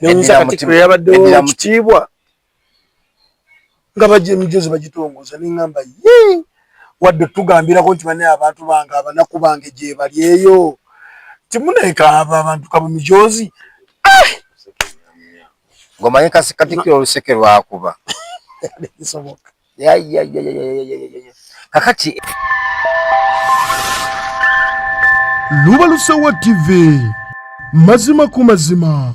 Nza Katikkiro yabaddewo kitiibwa nga bajje emijozi bagitongoza n'engamba ye wadde tugambirako nti bane abantu bange abanaku bange gye bali eyo timuneka abantu kaba mijozi ngomanye Katikkiro oluseke lwakuba isoboka kakati Luba Lusewa TV mazima ku mazima.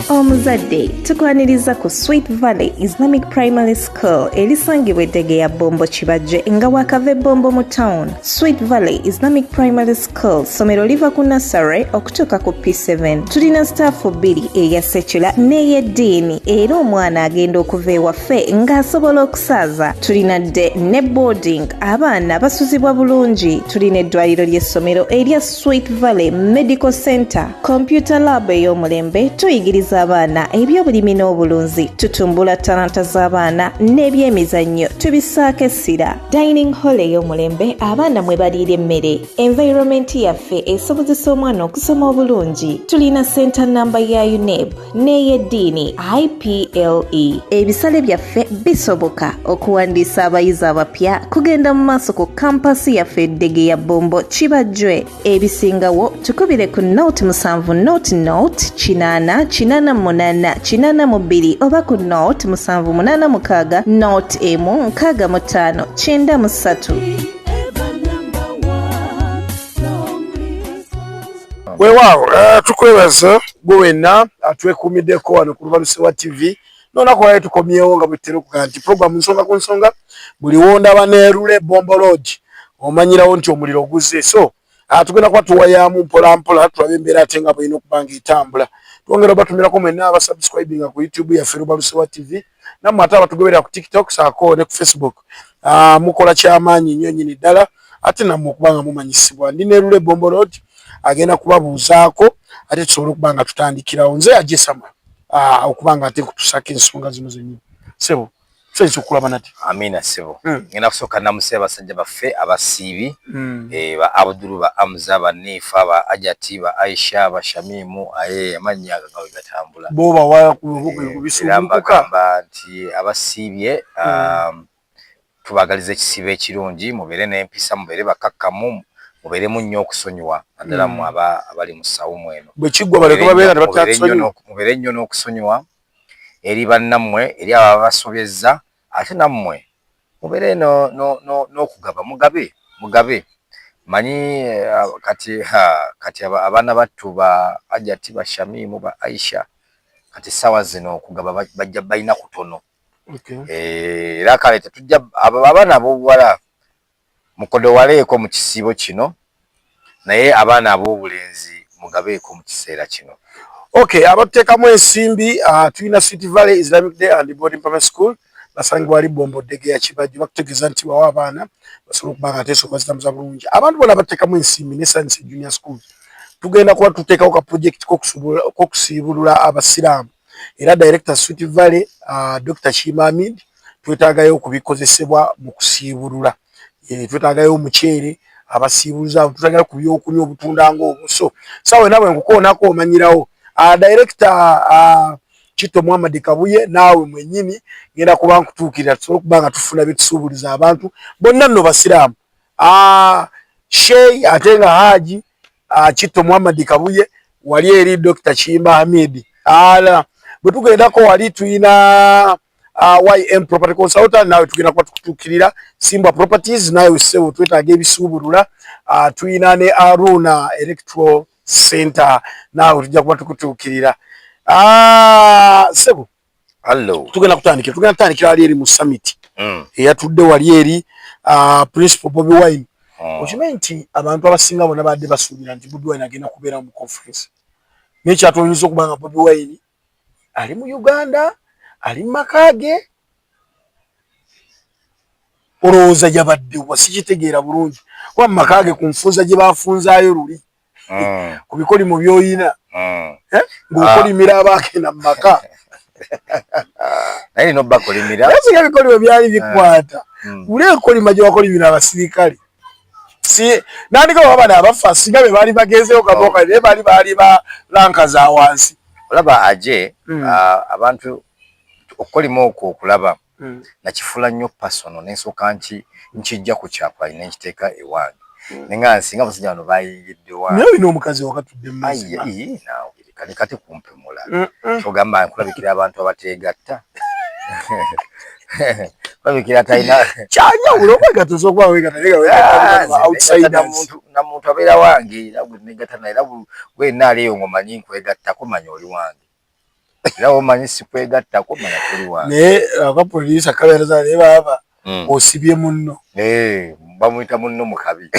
Omuzadde tukwaniriza ku Sweet Valley Islamic Primary School erisangibwa Eddegeya Bombo Kibajje nga wakava Bombo mu town. Sweet Valley Islamic Primary School somero liva ku nursery okutuuka ku P7. Tulina staffu 2 eya secular n'ey'eddiini era omwana agenda okuva ewaffe ng'asobola okusaaza. Tulina dde ne boarding abaana basuzibwa bulungi. Tulina eddwaliro ly'essomero erya Sweet Valley Medical Center, computer lab ey'omulembe, tuyigiriza abaana ebyobulimi n'obulunzi, tutumbula talanta z'abaana n'ebyemizannyo tubisaako essira. Dining hall ey'omulembe abaana mwe baliira emmere. Environment yaffe esobozesa omwana okusoma obulungi. Tulina center namba ya UNEB n'ey'eddiini IPLE. Ebisale byaffe bisoboka okuwandiisa abayizi abapya kugenda mu maaso ku kampasi yaffe Eddegeya Bombo Kibajje. Ebisingawo tukubire ku note 7 note 8 8 oba ku note 786 note 165 93. Weewaawo tukwebaza gwe wenna atwekuumiddeko wano ku Luba Lusewa TV noonako waye tukomyewo nga bwetera okugaa nti programu nsonga ku nsonga buli wondaba neerule Bombo Road omanyirawo nti omuliro guzze so tugenda kuba tuwayamu mpolampola tulabe embeera ate nga bweyina okuba nga etambula. Twongera batumirako mwenna abasubscribinga ku YouTube yaffe Luba Lusewa TV nammwe ate abatugoberera ku TikTok saako ne ku Facebook mukola kyamaanyi nnyo nnyini ddala ate nammwe okuba nga mumanyisibwa. Ndi neerule Bombo Road agenda kubabuuzaako ate tusobole okuba nga tutandikirawo nze ajesama okuba nga ate kutusako ensonga zino zennyini. Sebo tuyinza okulaba nati. Amina sebo. Ngenda kusooka namusaba abasajja baffe abasiibi ba Abdul ba Amza ba Nifa ba Ajati ba Aisha ba Shamimu amannya agawe gatambula. Boba waya kubisumbuka nti abasiibye tubagalize ekisibe ekirungi mubeere n'empisa mubeere bakakkamu mubeere nnyo okusonyiwa naddala mu abali mu ssawumu eno. Bwe kiggwa baleka babeera ne batakusonyiwa. Mubeere nnyo n'okusonyiwa eri bannammwe eri ababasobezza ate nammwe mubeere n'okugaba mugabe manyi kati abaana battu ba Ajati ba Shamimu ba Aisha kati sawa zino okugaba bajja balina kutono. Era kale tetujja abaana ab'obuwala mukodowaleeko mu kisiibo kino naye abaana ab'obulenzi mugabeeko mu kiseera kino. Abatuteekamu ensimbi tulina Sweet Valley Islamic Day and Boarding Primary School basangibwa ali Bombo Eddegeya Kibajje bakutegeeza nti bawa abaana basobola okuba nga teeso bazitambuza bulungi. Abantu bona bateekamu ensimbi ne Science Junior School tugenda kuba tuteekawo ka project k'okusiibulula abasiraamu era director Sweet Valley Dr. Shima Hamid twetaagayo okubikozesebwa mu kusiibulula. Twetaagayo omuceere abasiibuza twetaagayo ku byokunywa obutunda ng'obwo so sawe nawe nkukoonako omanyirawo director Chito Muhammad Kabuye naawe mwennyini ngenda kuba nkutuukirira tusobola okuba nga tufuna byetusuubuliza abantu bonna nno basiraamu Sheikh ate nga Haji Chito Muhammad Kabuye wali eri Dr. Shima Hamid bwe tugendako wali tuyina YM Property Consultant nawe tugenda kuba tukutuukirira Simba Properties nawe sebo twetaaga ebisuubulula tuyina ne Aruna Electoral Center nawe tujja kuba tukutuukirira. Sebo tugenda kutandikira wali eri mu summit eyatudde wali eri Principal Bobi Wine. Okimanyi nti abantu abasinga bonna badde basuubira nti Bobi Wine agenda kubeera mu conference n'ekyatonyeza okuba nga Bobi Wine ali mu Uganda ali mu maka ge olowooza yabadde wasikitegeera bulungi wa mu maka ge ku nfunza gye bafunzaayo luli ku bikolimo by'oyina ng'okolimira abaagenda mu maka naye n'obakolimira ebikolimo byali bikwata buli ekolima gye wakolimira abasirikale si nandika babana abafa singa be bali bagezeyo kaboka ne bali ba ranka za wansi olaba aje abantu okolimo okulaba nakifula nnyo personal nensoka nkijja ku kyapa nekiteeka ewange nenga nsinga musajja bano bayingidde wange naye ino omukazi wakatudde mmazima nawe kati kumpemula togamba nkulabikira abantu abateegatta kulabikira talina kyanyawulo okwegataza okuba wegata outsiders na muntu abeera wange era gwe negata naye era wenna aliyo ngomanyi nkwegattako manya oli wange era omanyi sikwegattako manya tuli wange naye akapoliisi akabeereza naye baba osibye munno bamuyita munno mukabi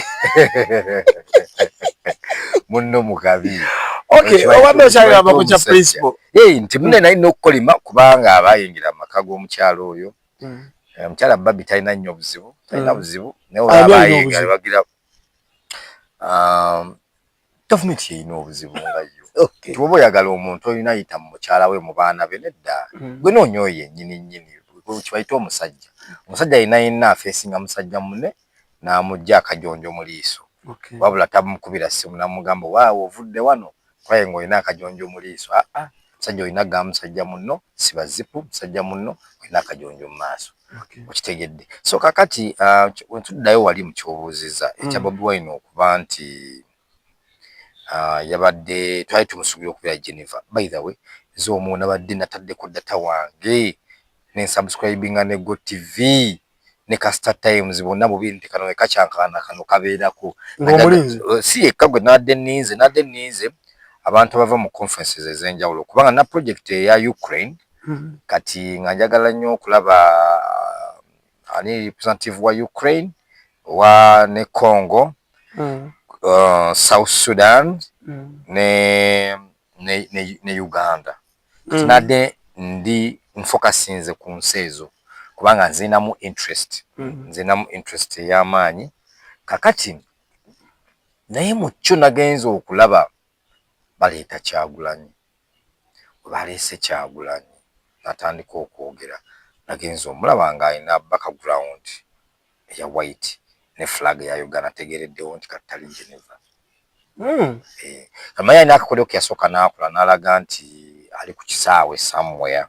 munno mukabi okay obadde okyagamba ku kya principle nti munne nalina okukolima kubanga abayingira amaka g'omukyalo oyo omukyala babi talina nnyo buzibu talina buzibu naye olaabayinga bagira gavumenti yeyina obuzibu nga yo tiwoba oyagala omuntu olina yita mu mukyala we mu baana be nedda gwe noonyoyo ennyini kibayita omusajja alina yenna afeesinga musajja munne n'amugja akajonjo mu liiso wabula tamukubira ssimu n'amugamba waawo ovudde wano kwaye ng'olina akajonjo mu liiso musajja olina ga musajja munno siba zipu musajja munno olina akajonjo mu maaso okitegedde so kakati wentuddayo wali mu kyobuuziza ekya Bobi Wine okuba nti yabadde twali tumusuubira okubeera Geneva by the way z'omu nabadde nataddeko data wange nensubscribinga ne Go TV ne Castor Times bonna bubiri nti kano ekakyankana kano kabeerako si yekka gwe nadde nninze abantu abava mu conferences ez'enjawulo kubanga na project eya Ukraine kati nga njagala nnyo okulaba ani representative wa Ukraine wa ne Congo South Sudan ne Uganda nadde ndi nfocusinze ku nsi ezo kubanga nzinamu interest ey'amaanyi kakati naye mu kyo nagenza okulaba baleeta Kyagulanyi baleese Kyagulanyi natandika okwogera nagenza omulaba ng'alina background eya white ne flag ya Uganda tegereddewo nti katali Geneva kamanya alina akakoleo kyasooka n'akola n'alaga nti ali ku kisaawe somewhere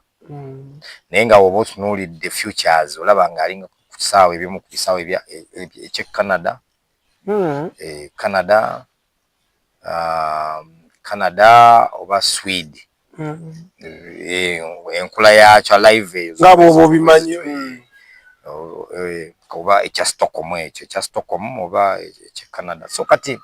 naye nga woba otunuulidde futures olaba ng'ali ku kisaawe ebimu ku bisaawe eky'e Canada oba Swede enkula yakyo live eyo nga bw'oba obimanyi oba ekya Stockholm oba eky'e Canada so kati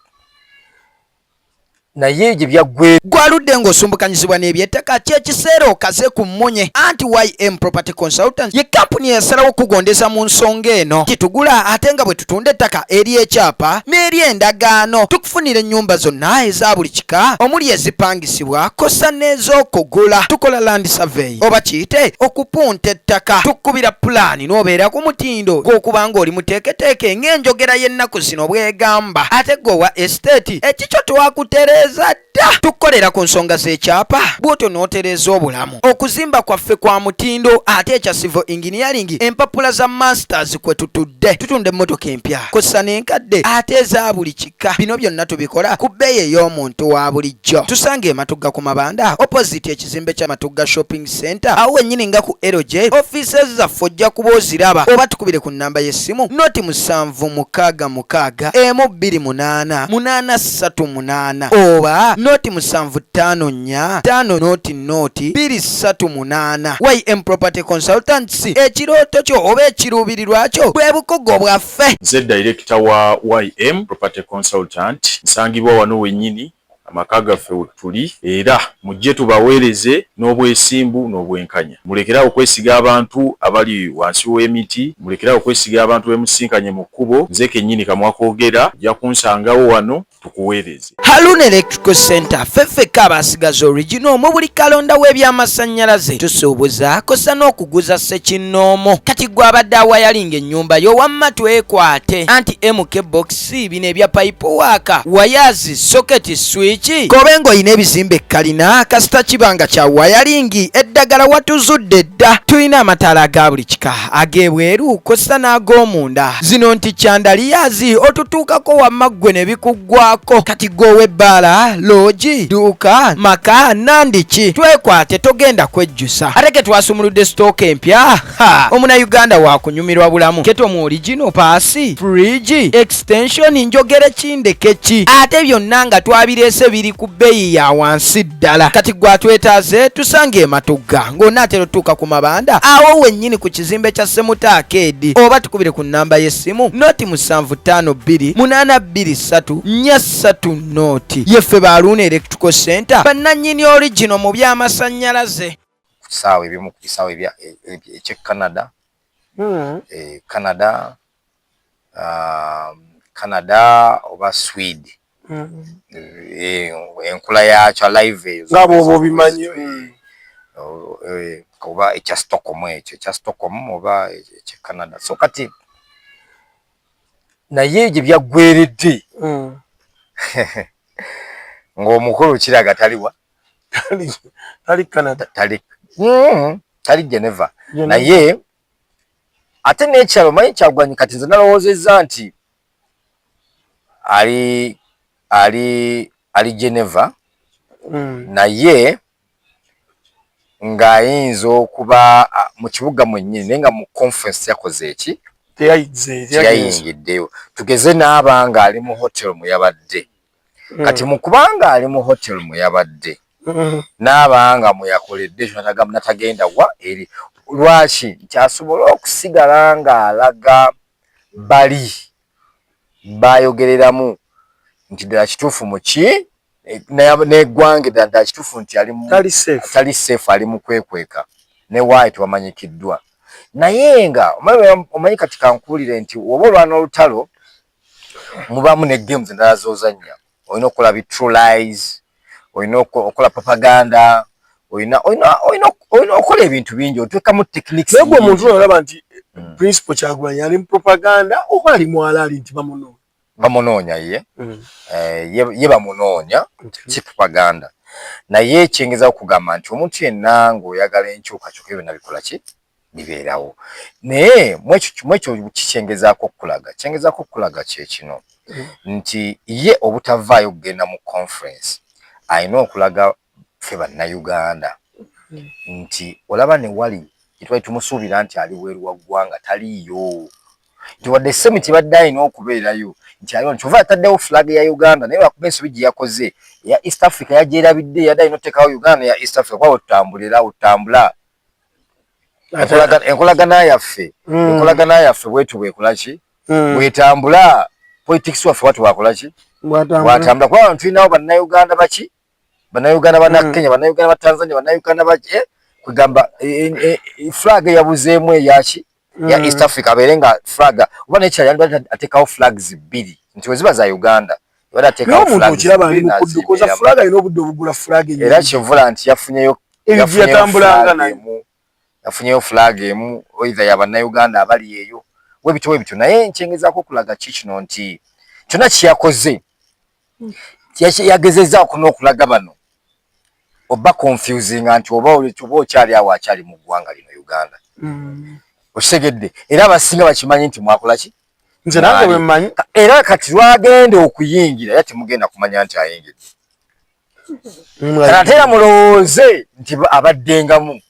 naye gye byaggwe gwaludde ng'osumbukanyizibwa n'ebyettaka kyekiseera okaze ku mmunye anti YM Property Consultants ye kampuni yasalawo okugondeza mu nsonga eno kitugula ate nga bwe tutunda ettaka eri ekyapa n'eri endagaano tukufunira ennyumba zonna eza buli kika omuli ezipangisibwa kosa n'ez'okugula tukola land survey oba kiyite okupunta ettaka tukubira pulaani n'obeera ku mutindo gw'okuba ng'oli muteeketeeke ng'enjogera y'ennaku zino bw'egamba ate gweowa estate ekikyo twakutereza dda tukolera ku nsonga z'ekyapa bw'otyo n'otereza obulamu okuzimba kwaffe kwa mutindo ate ekya civil engineering empapula za masters kwe tutunda emmotoka empya kosa n'enkadde ate eza buli kika bino byonna tubikola ku bbeeyi ey'omuntu wa bulijjo tusange Matugga ku Mabanda opposite ekizimbe kya Matugga shopping center awo wennyini nga ku LJ offices zaffe ojja kuba oziraba oba tukubire ku nnamba y'essimu noti 7628 oba noti 7545 YM Property Consultants ekirooto kyo oba ekiruubirirwa kyo bwe bukogo bwaffe. Nze director wa YM Property Consultant nsangibwa wano wennyini amaka gaffe tuli era mujje tubaweereze n'obwesimbu n'obwenkanya mulekerawo okwesiga abantu abali wansi w'emiti mulekerawo okwesiga abantu bemusinkanye mu kkubo nze kennyini kamwakoogera ojja kunsangawo wano tukuweereze. Haruna Electrical Center feffeka abasigaza original mu buli kalonda w'ebyamasannyalaze tusuubuza kosa n'okuguza ssekinnoomo kati gwe abadde awayalinga ennyumba yo wamma twekwate anti MK box bino ebya pipe waaka wayazi socket switch kobengo ine ebizimbe kalina kasita kibanga kya wayalingi eddagala watuzudde dda tulina amataala ga buli kika ag'ebweru kosa n'ag'omunda. Zino nti chandaliyazi otutuukako wamma ggwe ne bikuggwako. Kati gw'ow'ebbaala, loogi, duuka, maka, nandiki twekwate togenda kwejjusa. Ate ke twasumuludde sitooka empya, omunayuganda wa kunyumirwa bulamu. Ketomu original paasi, fridge, extension, njogere kindeke ki. Ate byonna nga twabireese biri ku bbeeyi ya wansi ddala. Kati gwatwetaaze tusange ematugga ng'onaatera otuuka ku mabanda awo wennyini ku kizimbe kya Semuta Arcade, oba tukubire ku nnamba y'essimu noti 752823 noti. Yeffe Baaluuna Electrical Center bannannyini original mu by'amasannyalaze. Kisaawe ebimu ku bisaawe eky'e Canada, Canada oba Sweden. Enkula yakyo live eyo ngabo bimanyi oba ekya Stockholm oba ekya Canada. So kati naye gye byaggweredde ng'omukulu kiraga taliwa tali Canada tali Geneva. Naye ate n'ekyalo manyi Kyagulanyi kati nze nalowoozezza nti ali Geneva, naye ng'ayinza okuba mu kibuga mwennyini naye nga mu conference yakoze eki teyayingiddeyo. Tugeze n'aba nga ali mu hotel mwe yabadde. Kati mu kubanga ali mu hotel mwe yabadde n'aba nga mwe yakoledde natagenda wa eri lwaki nti asobola okusigala ng'alaga bali bayogereramu nti ddala kituufu mu ki n'eggwange ddala kituufu nti tali safe, ali mu kwekweka ne waayi tewamanyikiddwa. Naye nga omanyi kati kankuulire nti oba olwana olutalo mubaamu ne games endala z'ozannya. Olina okukola bi true lies, olina okukola propaganda, olina okukola ebintu bingi, oteekamu techniques. Naye gwe omuntu olaba nti principal Kyagulanyi ali mu propaganda oba ali mwalaali nti bamunoonya ye bamunoonya si propaganda. Naye kyengeza okugamba nti omuntu yenna ng'oyagala enkyukakyuka ebyo nabikola ki bibeerawo. Naye mwekyo kikyengezaako okulaga kyekino nti ye obutavaayo kugenda mu conference alina okulaga ffe bannayuganda nti olaba ne wali twali tumusuubira nti ali weeru wa ggwanga taliiyo, nti wadde summit badde alina okubeerayo nti aliwo nti ova ataddewo flag ya Uganda naye lwakuba ensobi gye yakoze eya East Africa yagyerabidde yadde alina oteekawo Uganda ya East Africa kuba otambula enkolagana yaffe bwetu bwekolaki bwetambula. Politics waffe watu bakolaki bwatambula kuba abantu tulinawo bannayuganda baki bannayuganda bannakenya bannayuganda batanzania bannayuganda baki kugamba flag yabuzeemu eyaki ya East Africa abeere nga flag oba nekyali yandibadde ateekawo flags bbiri nti weziba za Uganda yabadde ateekawo flag alina obudde obugula flag era kivula nti yafunyeyo flag emu either ya bannayuganda abali eyo webityo. Naye nkyengezaako okulaga kikino nti kyonna kyeyakoze yagezezzaako n'okulaga bano oba confusing nti oba okyali awo akyali mu ggwanga lino Uganda. Okitegedde era abasinga bakimanyi nti mwakolaki nze nange bwe mmanyi. Era kati lwagenda okuyingira era temugenda kumanya nti ayingidde. Ate era mulowooze nti abaddengamu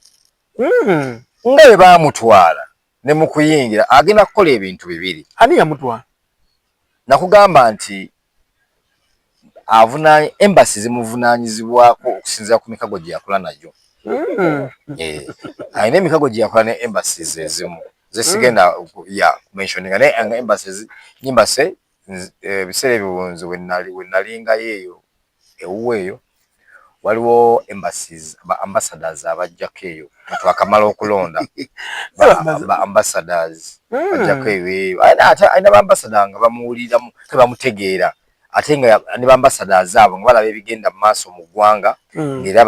nga bwe baamutwala ne mu kuyingira agenda kukola ebintu bibiri. Ani yamutwala? Nakugamba nti embassy zimuvunaanyizibwako okusinziira ku mikago gye yakola nayo. Alina emikago gye yakola ne embassies ezimu zesigenda mentioninga naye embassy ebiseera ebiwunzi we nalingayo eyo ewuwe eyo waliwo embassies ambassadors abajjako eyo twakamala okulonda ambassadors bajjako eyo alina baambassador nga bamuwuliramu tebamutegeera ate nga ne baambassadors abo nga balaba ebigenda mu maaso mu ggwanga ng'era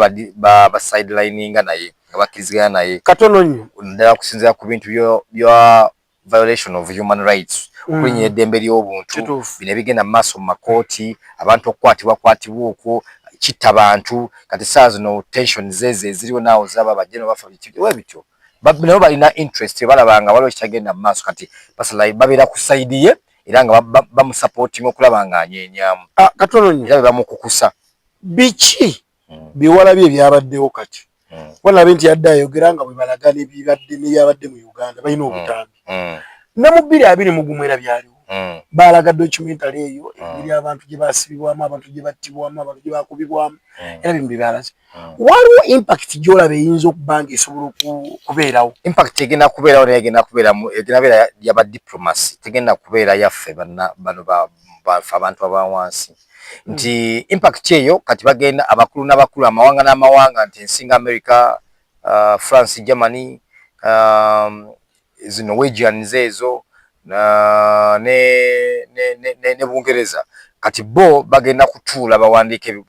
basidelininga naye nga bakkiriziganya naye katono nnyo ddala kusinziira ku bintu bya violation of human rights okulinnya eddembe ly'obuntu bino ebigenda mu maaso mu makooti abantu okukwatibwa okwo kitta bantu kati saa zino tension zezo eziriwo naawo zaba bajja ne bafa webityo nabo balina interest balabanga waliwo kitagenda mu maaso kati basalayi babeera ku side ye era nga bamusupporting okulaba nga anyeenyaamu katono nnyo era bamukukusa biki biwalabye ebyabaddewo kati walabe nti yadde ayogera nga bwe balagana ebibadde n'ebyabadde mu Uganda balina obutambi ne mu 2020 era byaliwo balaga documentary eyo eri abantu gye basibibwamu abantu gye battibwamu abantu gye bakubibwamu era bimbi byalaze waliwo impact gy'olaba eyinza okuba nga esobola okubeerawo impact egenda kubeerawo naye egenda kubeera yaba diplomacy tegenda kubeera yaffe bano bafe abantu abawansi nti impact eyo kati bagenda abakulu n'abakulu amawanga n'amawanga nti ensinga America France Germany Norwegians ezo ne Bungereza kati bo bagenda kutuula bawandiike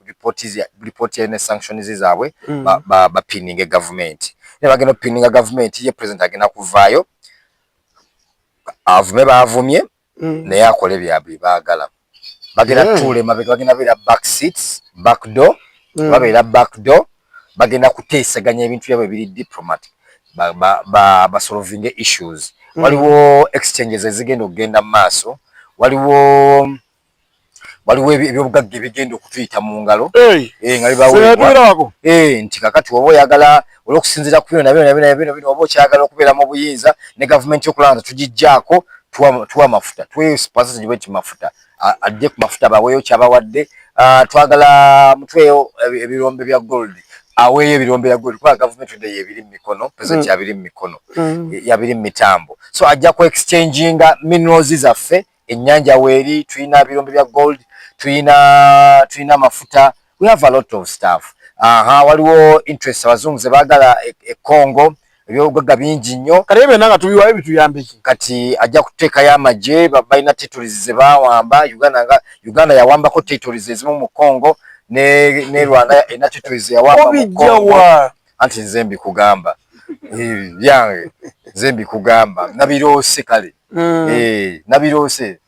report ne sanctions zaabwe ba pinning government ne bagenda pinning government ye president agenda kuvaayo avume bavumye naye akole byabwe baagala bagenda tuule mabega bagenda beera back seats back door babeera back door bagenda kuteesaganya ebintu byabwe biri diplomatic ba solving issues waliwo exchanges ezigenda okugenda mu maaso waliwo ebyobugagga ebigenda okutuyita mu ngalo nti kakati oba oyagala olw'okusinziira ku bino nabino oba okyagala okubeera mu buyinza ne gavumenti yokulanga tugijjaako tuwa amafuta tuweyo sponsor gibweti mafuta adde ku mafuta baweeyo kyabawadde twagala mutweyo ebirombe bya gold aweeyo ebirombe bya gold kuba gavumenti ode yebiri mu mikono president yabiri mu mikono yabiri mu mitambo so ajja ku exchanginga minerals zaffe ennyanja weeri tulina ebirombe bya gold tulina amafuta we have a lot of stuff waliwo interest abazungu ze baagala Congo ebyobugagga bingi nnyo kati ebyo nanga tubiwayo bituyambeki kati ajja kuteekayo amagye balina territories ze baawamba Uganda yawambako territories ezimu mu Congo ne Rwanda ena territories yawamba mu Congo anti nze mbikugamba byange nze mbikugamba nabiroose kale nabiroose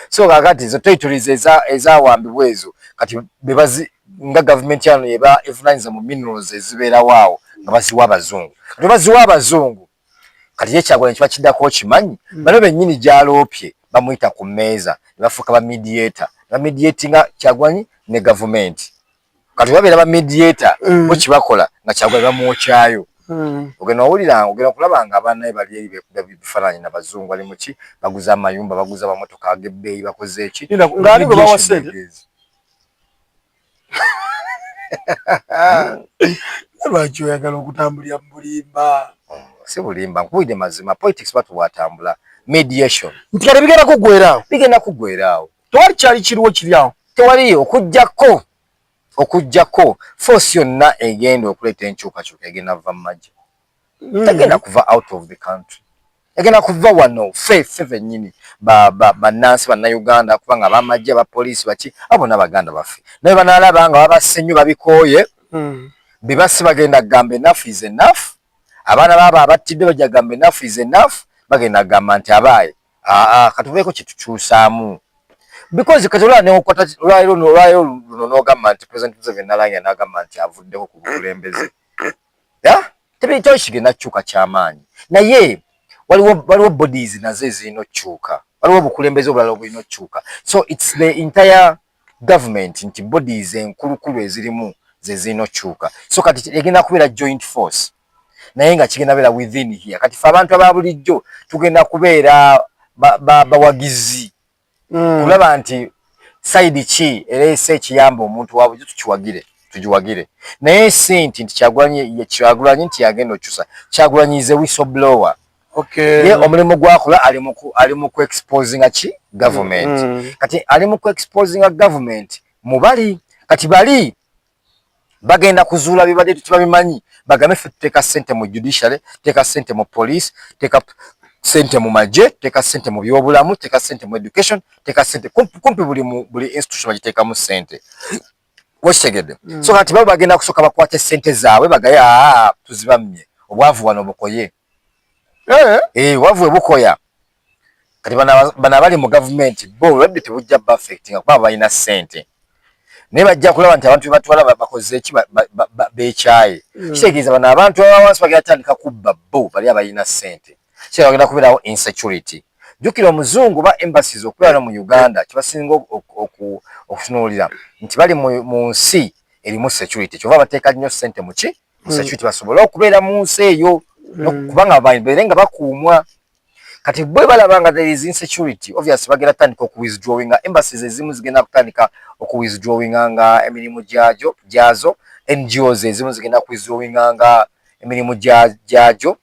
so kakati zo territories ezawambibwa ezo kati bebazi nga government yano yeba evunanyiza mu minerals ezibeera waawo nga baziwa abazungu kati baziwa abazungu kati ye Kyagulanyi kiba kiddako kimanyi bano bennyini gyaloopye bamuyita ku mmeeza ne bafuuka ba mediatinga Kyagulanyi ne government kati babeera ba mediator bo kibakola nga Kyagulanyi bamwokyayo ogenda owulira ogenda kulaba nga abaana bali eri bifaananyi n'abazungu bali muki baguza amayumba baguza amamotoka ag'ebbeeyi bakoze eki ng'ali bwe bawa ssente lwaki oyagala okutambulira mu bulimba si bulimba nkuwulidde mazima politics batuwatambula mediation nti kale bigenda kuggweeraawo tewali kyali kiriwo kiri awo tewali okujjako force yonna egenda okuleeta enkyukakyuka egenda kuva mu magye tegenda kuva out of the country egenda kuva wano ffe bennyini bannansi bannayuganda kubanga abamagye abapoliisi baki abo n'abaganda baffe naye banaalaba nga babasse nnyo babikooye bebasi bagenda kugamba enough is enough abaana baabo abattidde bajja kugamba enough is enough bagenda kugamba nti abaaye katubeeko kyetukyusaamu because kati olwaliro luno n'ogamba nti President Museveni Nalangya n'agamba nti avuddeko ku bukulembeze tebiyitawo kigenda kukyuka ky'amaanyi naye waliwo bodies nazo ezirina okukyuka waliwo obukulembeze obulala obulina okukyuka so it's the entire government nti bodies enkulukulu ezirimu zezirina okukyuka so kati egenda kubeera joint force naye nga kigenda beera within here kati fe abantu aba bulijjo tugenda kubeera bawagizi kulaba nti side ki ereese ekiyamba omuntu waabwe tugiwagire naye si nti Kyagulanyi nti yagenda okyusa Kyagulanyi is a whistleblower ye omulimu gwakola ali mu ku exposinga ki government kati ali mu ku exposinga government mubali kati bali bagenda kuzuula bibadde tubabimanyi bagambe ffe tuteeka ssente mu judiciary tuteeka ssente mu police tuteeka ssente mu magye tuteeka ssente mu byobulamu tuteeka ssente mu education tuteeka ssente kumpi buli institution bagiteekamu ssente wakitegedde so kati babo bagenda kusooka bakwate ssente zaabwe bagaye tuzibamye obwavu wano bukoye obwavu ebukoya kati bano abali mu gavumenti bo olwedde tebujja bafectinga kuba balina ssente naye bajja kulaba nti abantu bebatwala bakoze eki beekyaye kitegeeza bano abantu abawansi bagenda tandika kubba bo bali abalina ssente kitegeeza bagenda kubeerawo insecurity. Jjukira omuzungu ba embassies okubeera mu Uganda kibasinga okutunuulira nti bali mu nsi erimu security kyova bateeka nnyo ssente mu ki mu security basobole okubeera mu nsi eyo kubanga babeere nga bakuumwa. Kati bwe balaba nga there is insecurity obviously bagenda tandika okuwithdrawinga embassies ezimu zigenda kutandika okuwithdrawinga nga emirimu gyazo NGOs ezimu zigenda kuwithdrawinga nga emirimu gyajo.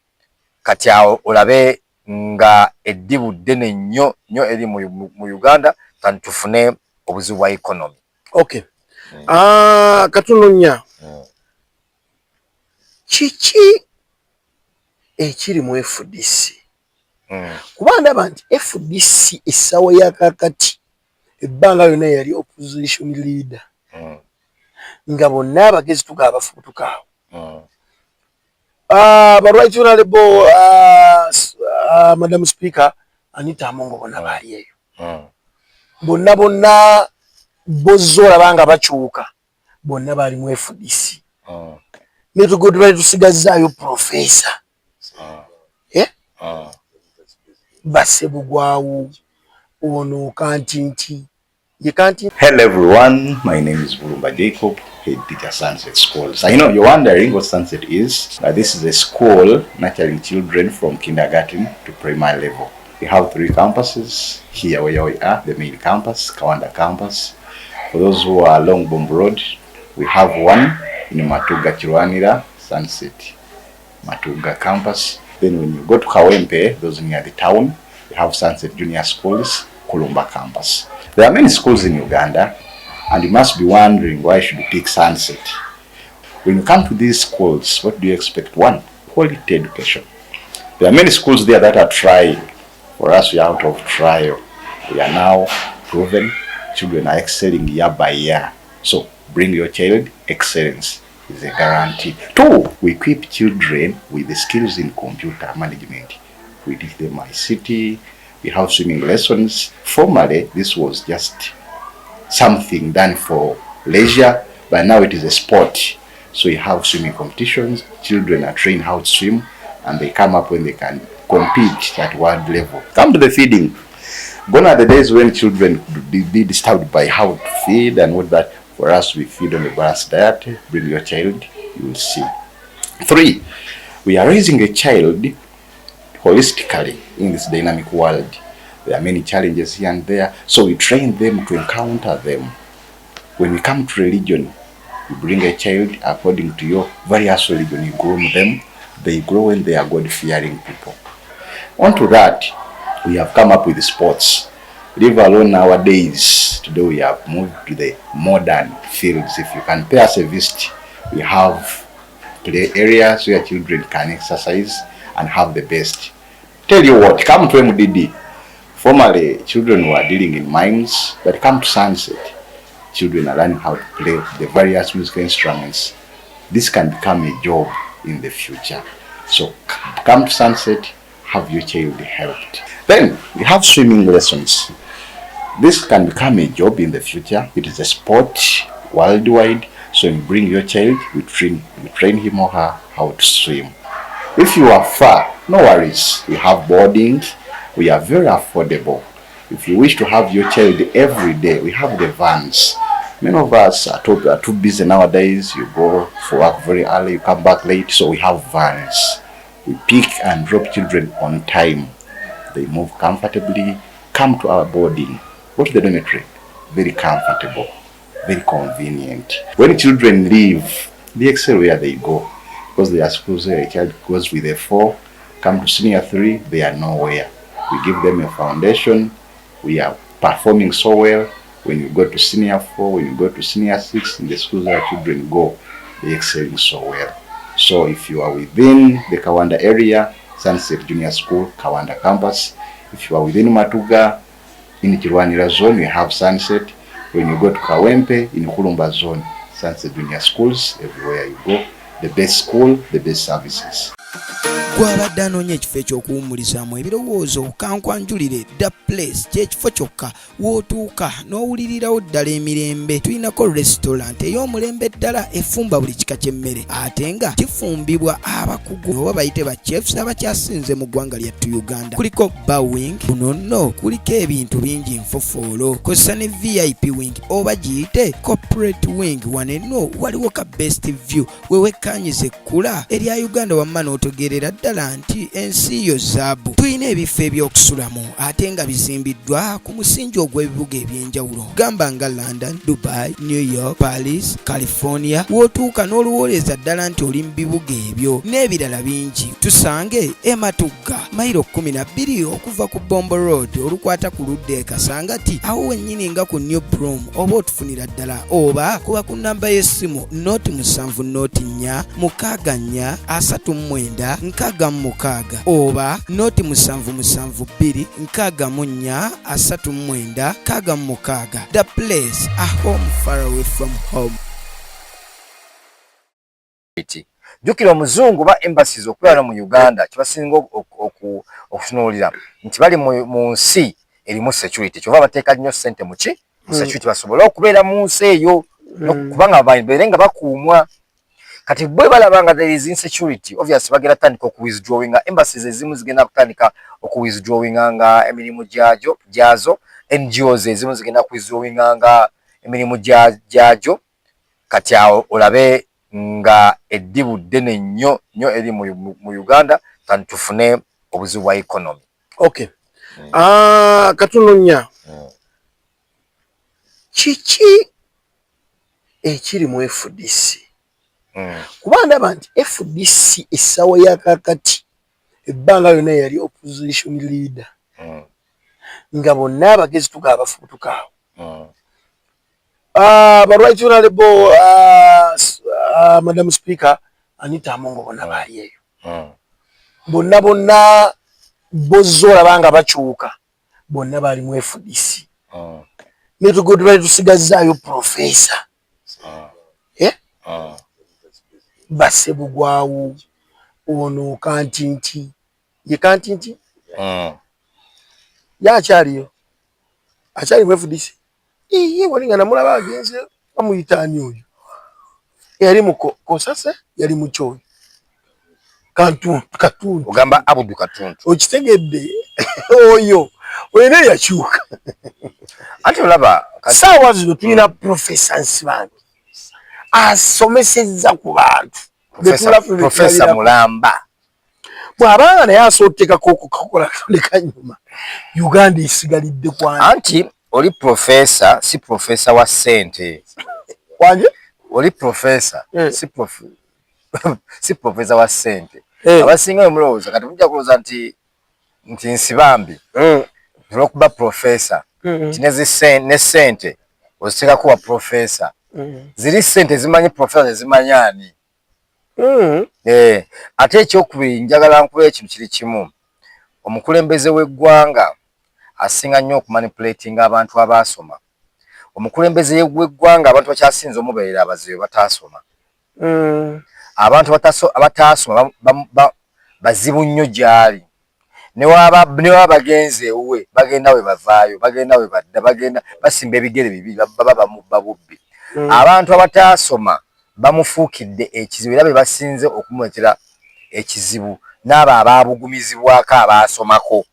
Kati awo olabe nga eddibu ddene nnyo eri mu Uganda kandi tufune obuzibu bwa economy. Okay. Katunonya kiki ekiri mu FDC? Kuba ndaba nti FDC essawa ya kakati ebbanga yonna yali opposition leader nga bonna abagezi tuga abafubutukaawo Right Honorable Madam Speaker Anita Amongo bonna baali eyo bonna bozoola banga bakyuka bonna baali mu FDC netugodde tusigazaayo professor Basebugwawo ono kantinti ye kanti. Hello everyone, my name is Bulumba Jacob, head teacher Sunset Schools. I know you're wondering what Sunset is. This is a school nurturing children from kindergarten to primary level. We have 3 campuses here where we are, the main campus, Kawanda campus. For those who are along Bombo Road, we have one in Matuga Kirwanira, Sunset Matuga campus. Then when you go to Kawempe, those near the town, we have Sunset Junior Schools, Kolumba campus. There are many schools in Uganda, and you must be wondering why should you pick Sunset. When you come to these schools, what do you expect? One, quality education. There are many schools there that are trying. For us, we are out of trial. We are now proven. Children are excelling year by year. So bring your child, excellence is a guarantee. 2, we equip children with the skills in computer management. We teach them ICT, we have swimming lessons. Formerly, this was just something done for leisure, but now it is a sport. So you have swimming competitions, children are trained how to swim, and they come up when they can compete at world level. Come to the feeding. Gone are the days when children could be disturbed by how to feed and what that. For us, we feed on a balanced diet. Bring your child, you will see. 3, we are raising a child holistically in this dynamic world. There are many challenges here and there, so we train them to encounter them. When we come to religion, you bring a child according to your various religion, you groom them, they grow when they are God-fearing people. Onto that, we have come up with sports. Leave alone nowadays, today we have moved to the modern fields. If you can pay us a visit, we have play areas where children can exercise and have the best. Tell you what, come to MDD. Formerly, children were dealing in mines, but come to Sunset. Children are learning how to play the various musical instruments. This can become a job in the future. So come to Sunset, have your child helped. Then we have swimming lessons. This can become a job in the future. It is a sport worldwide. So you bring your child, we train him or her how to swim. If you are far, no worries. We have boarding. We are very affordable. If you wish to have your child every day, we have the vans. Many of us are too busy nowadays. You go for work very early, you come back late. So we have vans. We pick and drop children on time. They move comfortably. Come to our boarding. Go to the dormitory. Very comfortable, very convenient. When children leave, they excel where they go. Because they are schools where a child goes with a 4, come to senior 3, they are nowhere. We give them a foundation. We are performing so well. When you go to senior 4, when you go to senior 6, in the schools where children go, they are excelling so well. So if you are within the Kawanda area, Sunset Junior School, Kawanda campus. If you are within Matuga, in Kirwanira zone, we have Sunset. When you go to Kawempe, in Kolumba zone, Sunset Junior Schools, everywhere you go. The best school, the best services. gwabadde anoonya ekifo ekyokuwummulizaamu ebirowoozo kankwanjulire The Place kyekifo kyokka wootuuka n'owulirirawo ddala emirembe. Tulinako restaurant ey'omulembe ddala efumba buli kika ky'emmere ate nga kifumbibwa abakugu oba bayite ba chefs abakyasinze mu ggwanga lyattu Uganda. Kuliko bar wing, kuno nno kuliko ebintu bingi nfofoolo, kozesa ne VIP wing oba giyite corporate wing. Wano enno waliwo ka best view wewekkaanyiza ekkula erya Uganda wamma n'otegeerera ddala nti ensi yo zaabu. Tulina ebifo eby'okusulamu ate nga bizimbiddwa ku musingi ogw'ebibuga eby'enjawulo gamba nga London, Dubai, New York, Paris, California. Wootuuka n'oluwooleza ddala nti oli mu bibuga ebyo n'ebirala bingi. Tusange Matugga mayiro 12 okuva ku Bombo Road olukwata ku ludda e Kasangati awo wennyini nga ku New Broom, oba otufunira ddala oba kuba ku namba y'essimu noti 7 noti 4 6 4 39 oba noti 772 64 39 66. The Place, a home far away from home. Jukira omuzungu ba embassies okubeera mu Uganda kibasinga okutunuulira nti bali mu nsi erimu security. Kyova bateeka nnyo ssente mu security basobola okubeera mu nsi eyo kubanga babeere nga bakuumwa. Kati bwe balaba nga there is insecurity, obviously bagenda tandika okuwithdrawinga. Embassies ezimu zigenda kutandika okuwithdrawinga nga emirimu gyazo. NGOs ezimu zigenda kuwithdrawinga nga emirimu gyajo. Kati awo olabe nga eddibu ddene nnyo eri mu Uganda kandi tufune obuzibu bwa economy. Okay. Katunonya. Kiki ekiri mu FDC? Kuba ndaba nti FDC essawa ya kakati ebbanga lyonna yali opposition leader. Nga bonna abagezi tuga abafubutukaawo. Right Honorable Madam Speaker Anita Amongo bonna baali eyo. Bonna bozzo olabanga bakyuka bonna bali mu FDC. Netugudde tusigazaayo professor. Basebugwawo ono Kantinti ye Kantinti yakyaliyo akyali mu FDC. Iye walinga namulaba agenze bamuyitaani oyo yali mu Kosase yali mu Kyoyo Katuntu ogamba Abudu Katuntu okitegedde oyo wena yakyuka. Anti olaba saawa zino tulina professors bangi asomesezza ku bantu. Professor Mulamba bw'abanga naye asootekako okukakola kanyuma Uganda esigalidde kwani. Anti oli professor si professor wa ssente wanje oli professor si professor wa ssente. Abasinga mulowooza kati mujja kulowooza nti nsibambi olw'okuba professor kinezi ne ssente oziteekako wa professor. Ziri ssente zimanyi professor zimanyi ani. Ate ekyokubiri njagala nkuba ekintu kiri kimu. Omukulembeze w'eggwanga asinga nnyo okumanipulatinga abantu abaasoma. Omukulembeze w'eggwanga abantu bakyasinza omubeerera abazibe bataasoma. Abantu abataasoma bazibu nnyo gy'ali. Ne waba bagenze ewuwe bagenda we bavaayo bagenda we badda bagenda basimba ebigere bibiri baba bamubba bubbi. Abantu abataasoma bamufuukidde ekizibu era be basinze okumuletera ekizibu n'abo abaabugumizibwako abaasomako.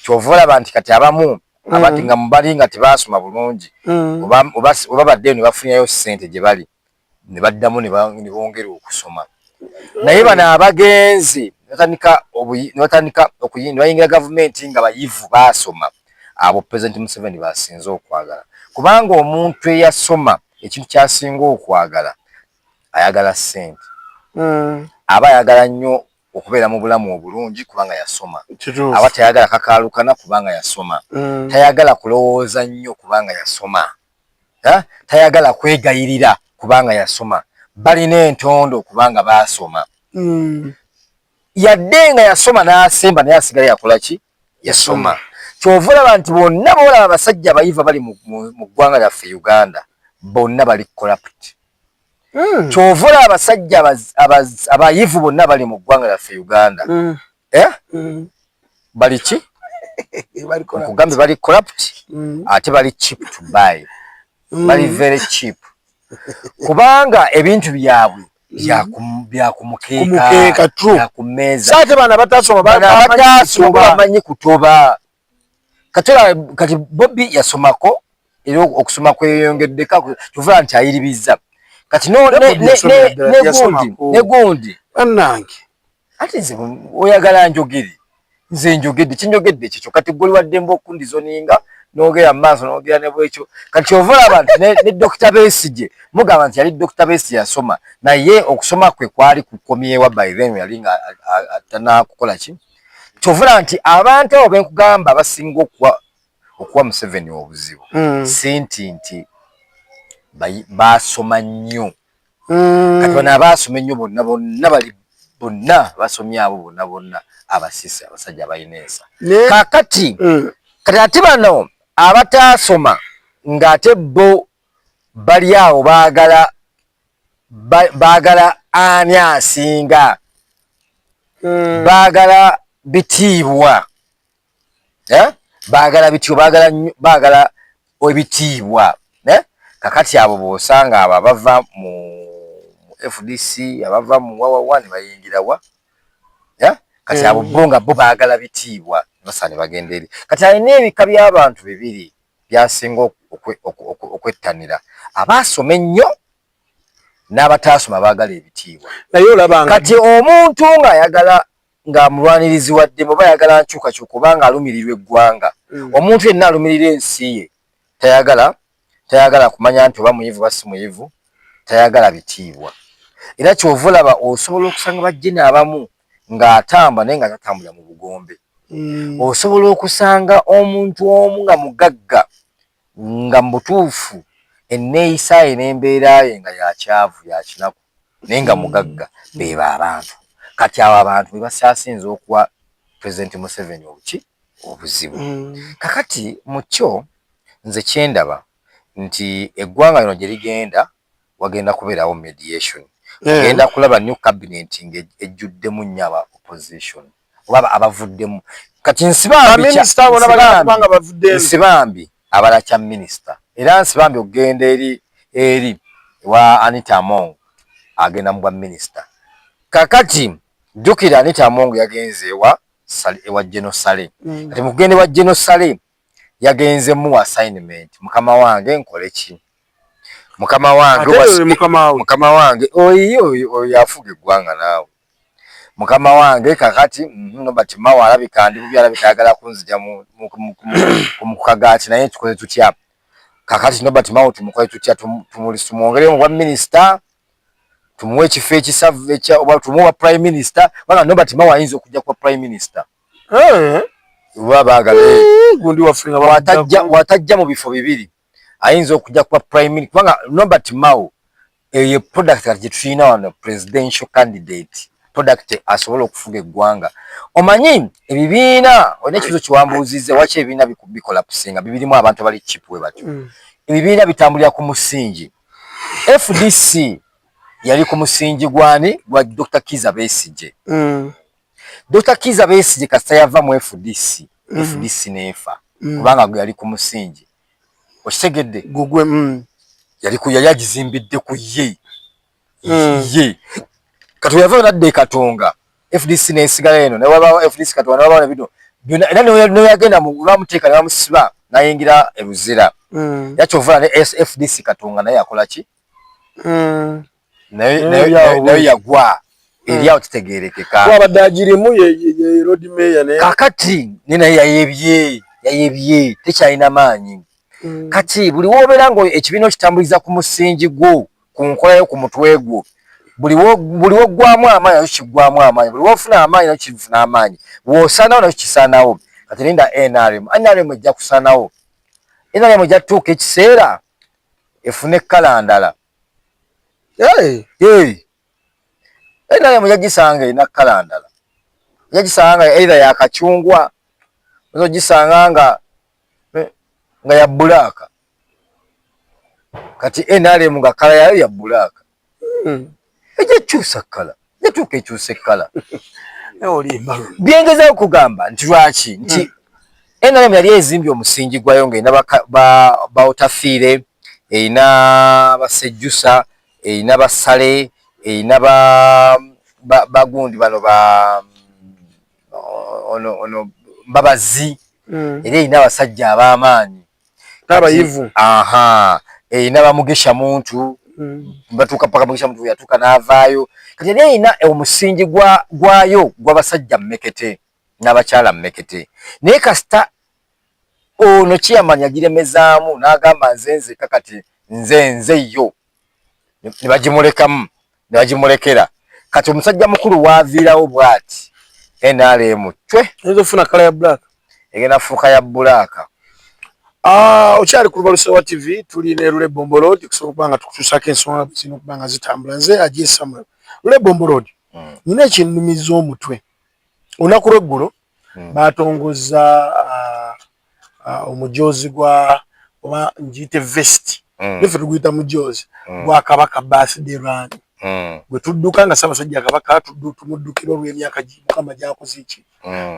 Kyova olaba nti kati abamu abati nga mubali nga tebaasoma bulungi oba baddeyo ne bafunyayo ssente gye bali ne baddamu ne bongera okusoma. Naye bano abagenzi batandika bayingira gavumenti nga bayivu baasoma. Abo President Museveni basinze okwagala kubanga omuntu eyasoma ekintu kyasinga okwagala ayagala ssente. Aba ayagala nnyo okubeera mu bulamu obulungi kubanga yasoma. Aba tayagala kakaalukana kubanga yasoma. Tayagala kulowooza nnyo kubanga yasoma. Tayagala kwegayirira kubanga yasoma. Balina entondo kubanga baasoma. Yadde nga yasoma n'asemba naye asigala yakola ki? Yasoma. Kyova olaba nti bonna boolaba abasajja abayivu bali mu ggwanga lyaffe Uganda bonna bali corrupt. kyovula abasajja abayivu bonna bali mu ggwanga lyaffe Uganda bali ki kugambe bali corrupt ate bali cheap to buy bali very cheap kubanga ebintu byabwe byakumukeeka byakumeza sate bana batasoma bamanyi kutoba kati Bobby yasomako era okusoma kweyongeddeko tuvuga nti ayiribiza kati ne gundi bannange ate nze oyagala nze njogedde kinjogedde ekyo kati gwe waddemba okundizoninga n'ogera mu maaso n'ogera ne bwekyo kati ovula abantu ne Dr. Besigye mugamba nti yali Dr. Besigye yasoma naye okusoma kwe kwali kukomyewa by then yali nga atanakukola ki kyovula nti abantu abo benkugamba basinga okuwa Museveni obuzibu sinti nti basoma nnyo kati bano abasoma ennyo bonna bali bonna basomye abo bonna abasisi abasajja abalina ensa kakati kati ate bano abatasoma ng'ate bo bali awo baagala ani asinga baagala bitiibwa baagala ebitiibwa kakati abo bw'osanga abo abava mu FDC abava mu wawawa ne bayingira wa kati abo bonga bo baagala bitiibwa basaane bagenda eri kati alina ebika by'abantu bibiri byasinga okwettanira abaasoma ennyo n'abataasoma baagala ebitiibwa naye olabanga kati omuntu ng'ayagala ng'amulwanirizi wadde muba ayagala nkyukakyuka kubanga alumirirwa eggwanga omuntu yenna alumirira ensi ye tayagala kumanya nti oba muyivu basi muyivu tayagala bitiibwa era kyovulaba osobola okusanga bajjeni abamu ng'atamba naye nga tatambula mu bugombe osobola okusanga omuntu omu nga mugagga nga mutuufu enneeyisa ye n'embeera ye nga yakyavu yakinaku naye nga mugagga beeba abantu kati abo abantu be basaasinze okuwa President Museveni obuzibu kakati mu kyo nze kyendaba nti eggwanga lino gye ligenda wagenda kubeerawo mediation ogenda kulaba new cabinet ng'ejjuddemu nnyo aba opposition oba abavuddemu kati nsibambi abala kya minisita era nsibambi okugenda eri wa Anita Among agenda mu bwa minisita kakati jjukira Anita Among yagenze ewa General Sale kati mu kugenda ewa General Sale yagenze mu assignment mukama wange nkole ki mukama wange oyo yafuga eggwanga naawe mukama wange kakati Nobert Mao alabika ndi bubi alabika ayagala kunzija mu kagati naye tukoze tutya kakati Nobert Mao tumukole tutya tumwongere mu bwa minisita tumuwe ekifo ekisavu oba tumuwa prime minister wanga Nobert Mao ayinza okujja kwa prime minister gundi wafunga watajja mu bifo bibiri ayinza okujja kwa prime minister wanga Nobert Mao ye product kati tulina wano presidential candidate product asobola okufuga eggwanga omanyi ebibiina olina ekibuzo kiwambuuzize waki ebibiina bikola kusinga bibirimu abantu abali cheap we batyo ebibiina bitambulira ku musingi FDC yali ku musingi gwani gwa Dr. Kizza Besigye Dr. Kizza Besigye kasita yava mu FDC nefa kubanga gwe yali ku musingi okitegedde gugwe yali agizimbidde ku ye kati yava nadde Katonga FDC nesigala eno ne waba FDC Katonga ne waba bino byonna era ne yagenda mu lwamuteeka ne bamusiba nayingira ebuzira yakyovula ne FDC Katonga naye akola ki naye yagwa eri awo kitegeerekeka wabadde agirimu ye road mayor ne kakati naye yayebye tekyalina maanyi kati buli wobeera nga ekibiina okitambuliza ku musingi gwo ku nkola yo ku mutwe gwo buli woggwamu amaanyi nakyo kiggwamu amaanyi buli wofuna amaanyi nakyo kifuna amaanyi bw'osaanawo nakyo kisaanawo kati linda NRM ejja kusaanawo NRM ejja tutuuka ekiseera efune ekkala ndala NRM ejja gisanga erina kkala ndala ejja gisanga either ya kacungwa ozo gisanga nga ya bbulaaka kati NRM nga kkala yayo ya bbulaaka ejja kyusa kala netuuka ekyusa ekkala byengezayo kugamba nti lwaki nti NRM yali ezimbye omusingi gwayo ng'erina bawutafiire erina basejjusa erina basale erina bagundi bano ono mbabazi era erina abasajja ab'amaanyi n'abayivu erina bamugesha muntu batuuka paka mugesha muntu yatuuka n'avaayo kati yali erina omusingi gwayo gw'abasajja mmekete n'abakyala mmekete naye kasita ono kyeyamanya giremezaamu n'agamba nze kakati nze yo ne bagimulekamu ne bagimulekera kati omusajja mukulu waaviirawo bw'ati NRM ezofuna kala ya black egenda fuuka ya bulaaka. Okyali ku Lubalusewa TV tuli ne Lule Bombo Road kusobola okuba nga tukutuusako ensonga zino okuba nga zitambula nze Ajie Samuel Lule Bombo Road nina ekinnumiza omutwe olunaku lw'eggulo baatongozza omujoozi gwa oba ngiyite vest niffe tuguyita mujoozi gwa Kabaka birthday run gwe tudduka nga Ssaabasajja Kabaka tumuddukira olw'emyaka Mukama gy'akoze iki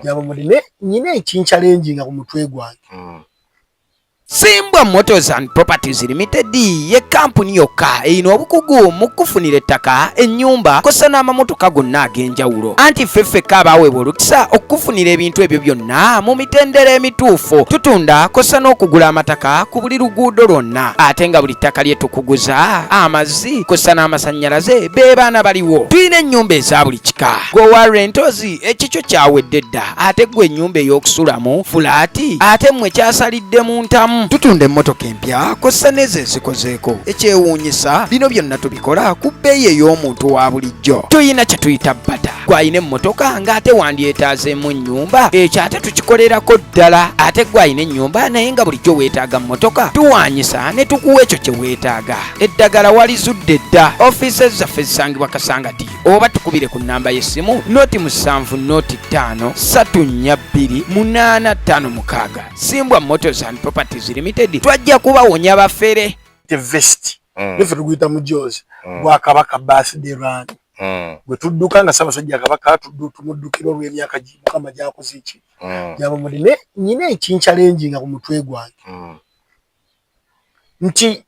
gy'abamuli nyina ekinchallenge nga ku mutwe gwange Simbwa Motors and Properties Limited ye kampuni yokka erina obukugu mu kufunira ettaka ennyumba kosa n'amamotoka gonna ag'enjawulo anti ffeffekka abaweebwa olukisa okufunira ebintu ebyo byonna mu mitendera emituufu tutunda kosa n'okugula amataka ku buli luguudo lwonna ate nga buli ttaka lye tukuguza amazzi kosa n'amasannyalaze be baana baliwo tulina ennyumba eza buli kika gwe rentals ekikyo kyawedde dda ate gwe ennyumba ey'okusulamu fulaati ate mmwe kyasalidde mu ntamu tutunda emmotoka empya kosa n'ezo ezikozeeko ekyewuunyisa bino byonna tubikola ku bbeeyi ey'omuntu wa bulijjo tuyina kye tuyita bata gw'ayina emmotoka ng'ate wandyetaazeemu ennyumba ekyo ate tukikolerako ddala ate gw'ayina ennyumba naye nga bulijjo weetaaga mmotoka tuwaanyisa ne tukuwa ekyo kye weetaaga eddagala walizudde dda ofiisi zaffe zisangibwa Kasangati oba tukubire ku nnamba y'essimu noti 7 noti 5 342 856 Simbwa Motors and Properties Limited twajja kubawonya bafere the vest niffe tuguyita mujoozi gwa Kabaka birthday run gwe tudduka nga Ssaabasajja Kabaka tumuddukira olw'emyaka Mukama gy'akoze iki gy'abamuli nyina ekinchallenge nga ku mutwe gwange nti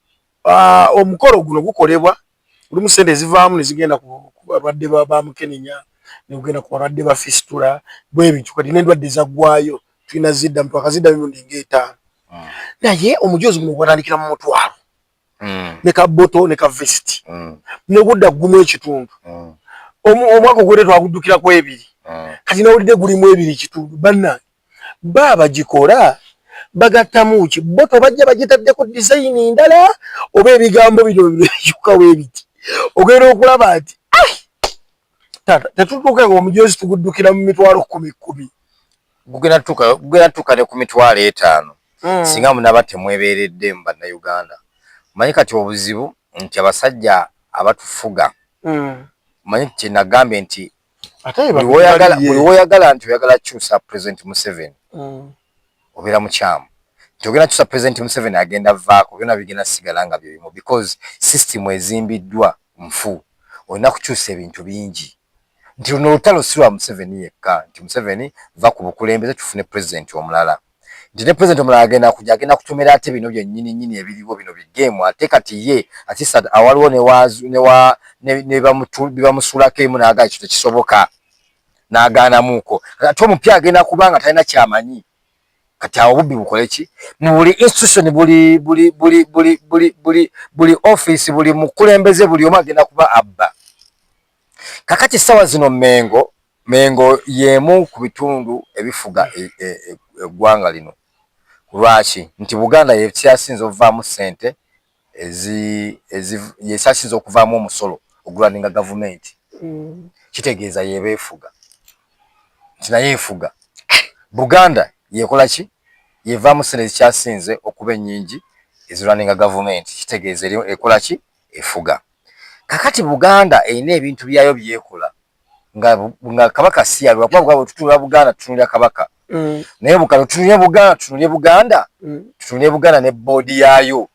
omukolo guno gukolebwa olumu sente ezivaamu ne zigenda ku balwadde ba Mukenenya ne kugenda ku balwadde ba fistula bwe bityo kati n'endwadde zaggwayo tulina ziddamu twakaziddamu emirundi ng'etaano naye omujoozi guno gwatandikira mu mutwalo ne ka boto ne ka vesti ne gudda gumu ekitundu omwaka ogwedde twaguddukirako ebiri kati nawulidde gulimu ebiri ekitundu bannange baba gikola bagattamu ki boto bajja bagitaddeko disayini ndala oba ebigambo bino byukawo ebiti ogenda okulaba nti tata tetutuuka nga omujoozi tuguddukira mu mitwalo 10 gugenda tuuka ne ku mitwalo 5 singa munaba temwebeeredde mu bannayuganda manyi kati obuzibu nti abasajja abatufuga manyi kye nagambye nti buli woyagala nti oyagala kyusa President Museveni obeera mukyamu nti ogenda kyusa President Museveni agenda vaako byonna bigenda sigala nga byebimu because system ezimbiddwa nfu olina kukyusa ebintu bingi nti luno olutalo si lwa Museveni yekka nti Museveni va ku bukulembeze tufune President omulala nti ne President omulala agenda kutumira ate bino byennyini ebiriwo bino bigemu ate kati ye atisa awaliwo ne bamusuulako emu n'agaa ekyo tekisoboka n'agaanamuuko ate omupya agenda kubanga talina kyamanyi kati awo bubbi bukole ki mu buli institution buli office buli mukulembeze buli omu agenda kuba abba kakati essawa zino Mengo yemu ku bitundu ebifuga eggwanga lino lwaki nti Buganda yekyasinze okuvaamu ssente yekyasinze okuvaamu omusolo ogulaninga gavumenti kitegeeza yebeefuga nti naye efuga Buganda yekola ki yevaamu ssente ezikyasinze okuba ennyingi ezirwaninga gavumenti kitegeeza ekola ki efuga kakati Buganda erina ebintu byayo byekola nga Kabaka si yalwa kuba tutunula Buganda tutunulira Kabaka naye tutunulye Buganda ne boodi yaayo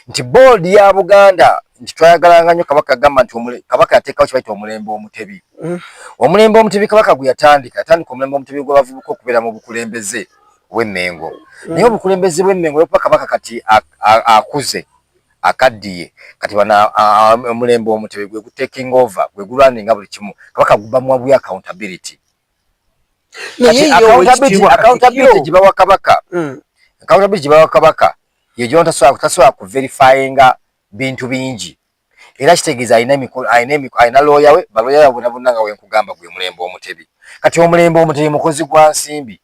nti boodi ya Buganda nti twayagalanga nnyo kabaka agamba nti kabaka yateekawo kibayita omulembe omutebi. Omulembe omutebi kabaka gwe yatandika omulembe omutebi gw'abavubuka okubeera mu bukulembeze bw'Emmengo. Naye obukulembeze bw'Emmengo olwokuba kabaka kati akuze akaddiye kati bana omulembe omutebi gwe taking over gwe gulwaninga buli kimu kabaka gubamuwa bwa accountability. Accountability gibawa kabaka. Accountability gibawa kabaka ye jonta tasobola ku verifyinga bintu bingi. Era kitegeeza ayina lawyer we baloya yabona nga wenkugamba gwe mulembe omutebi. Kati omulembe omutebi mukozi gwa nsimbi.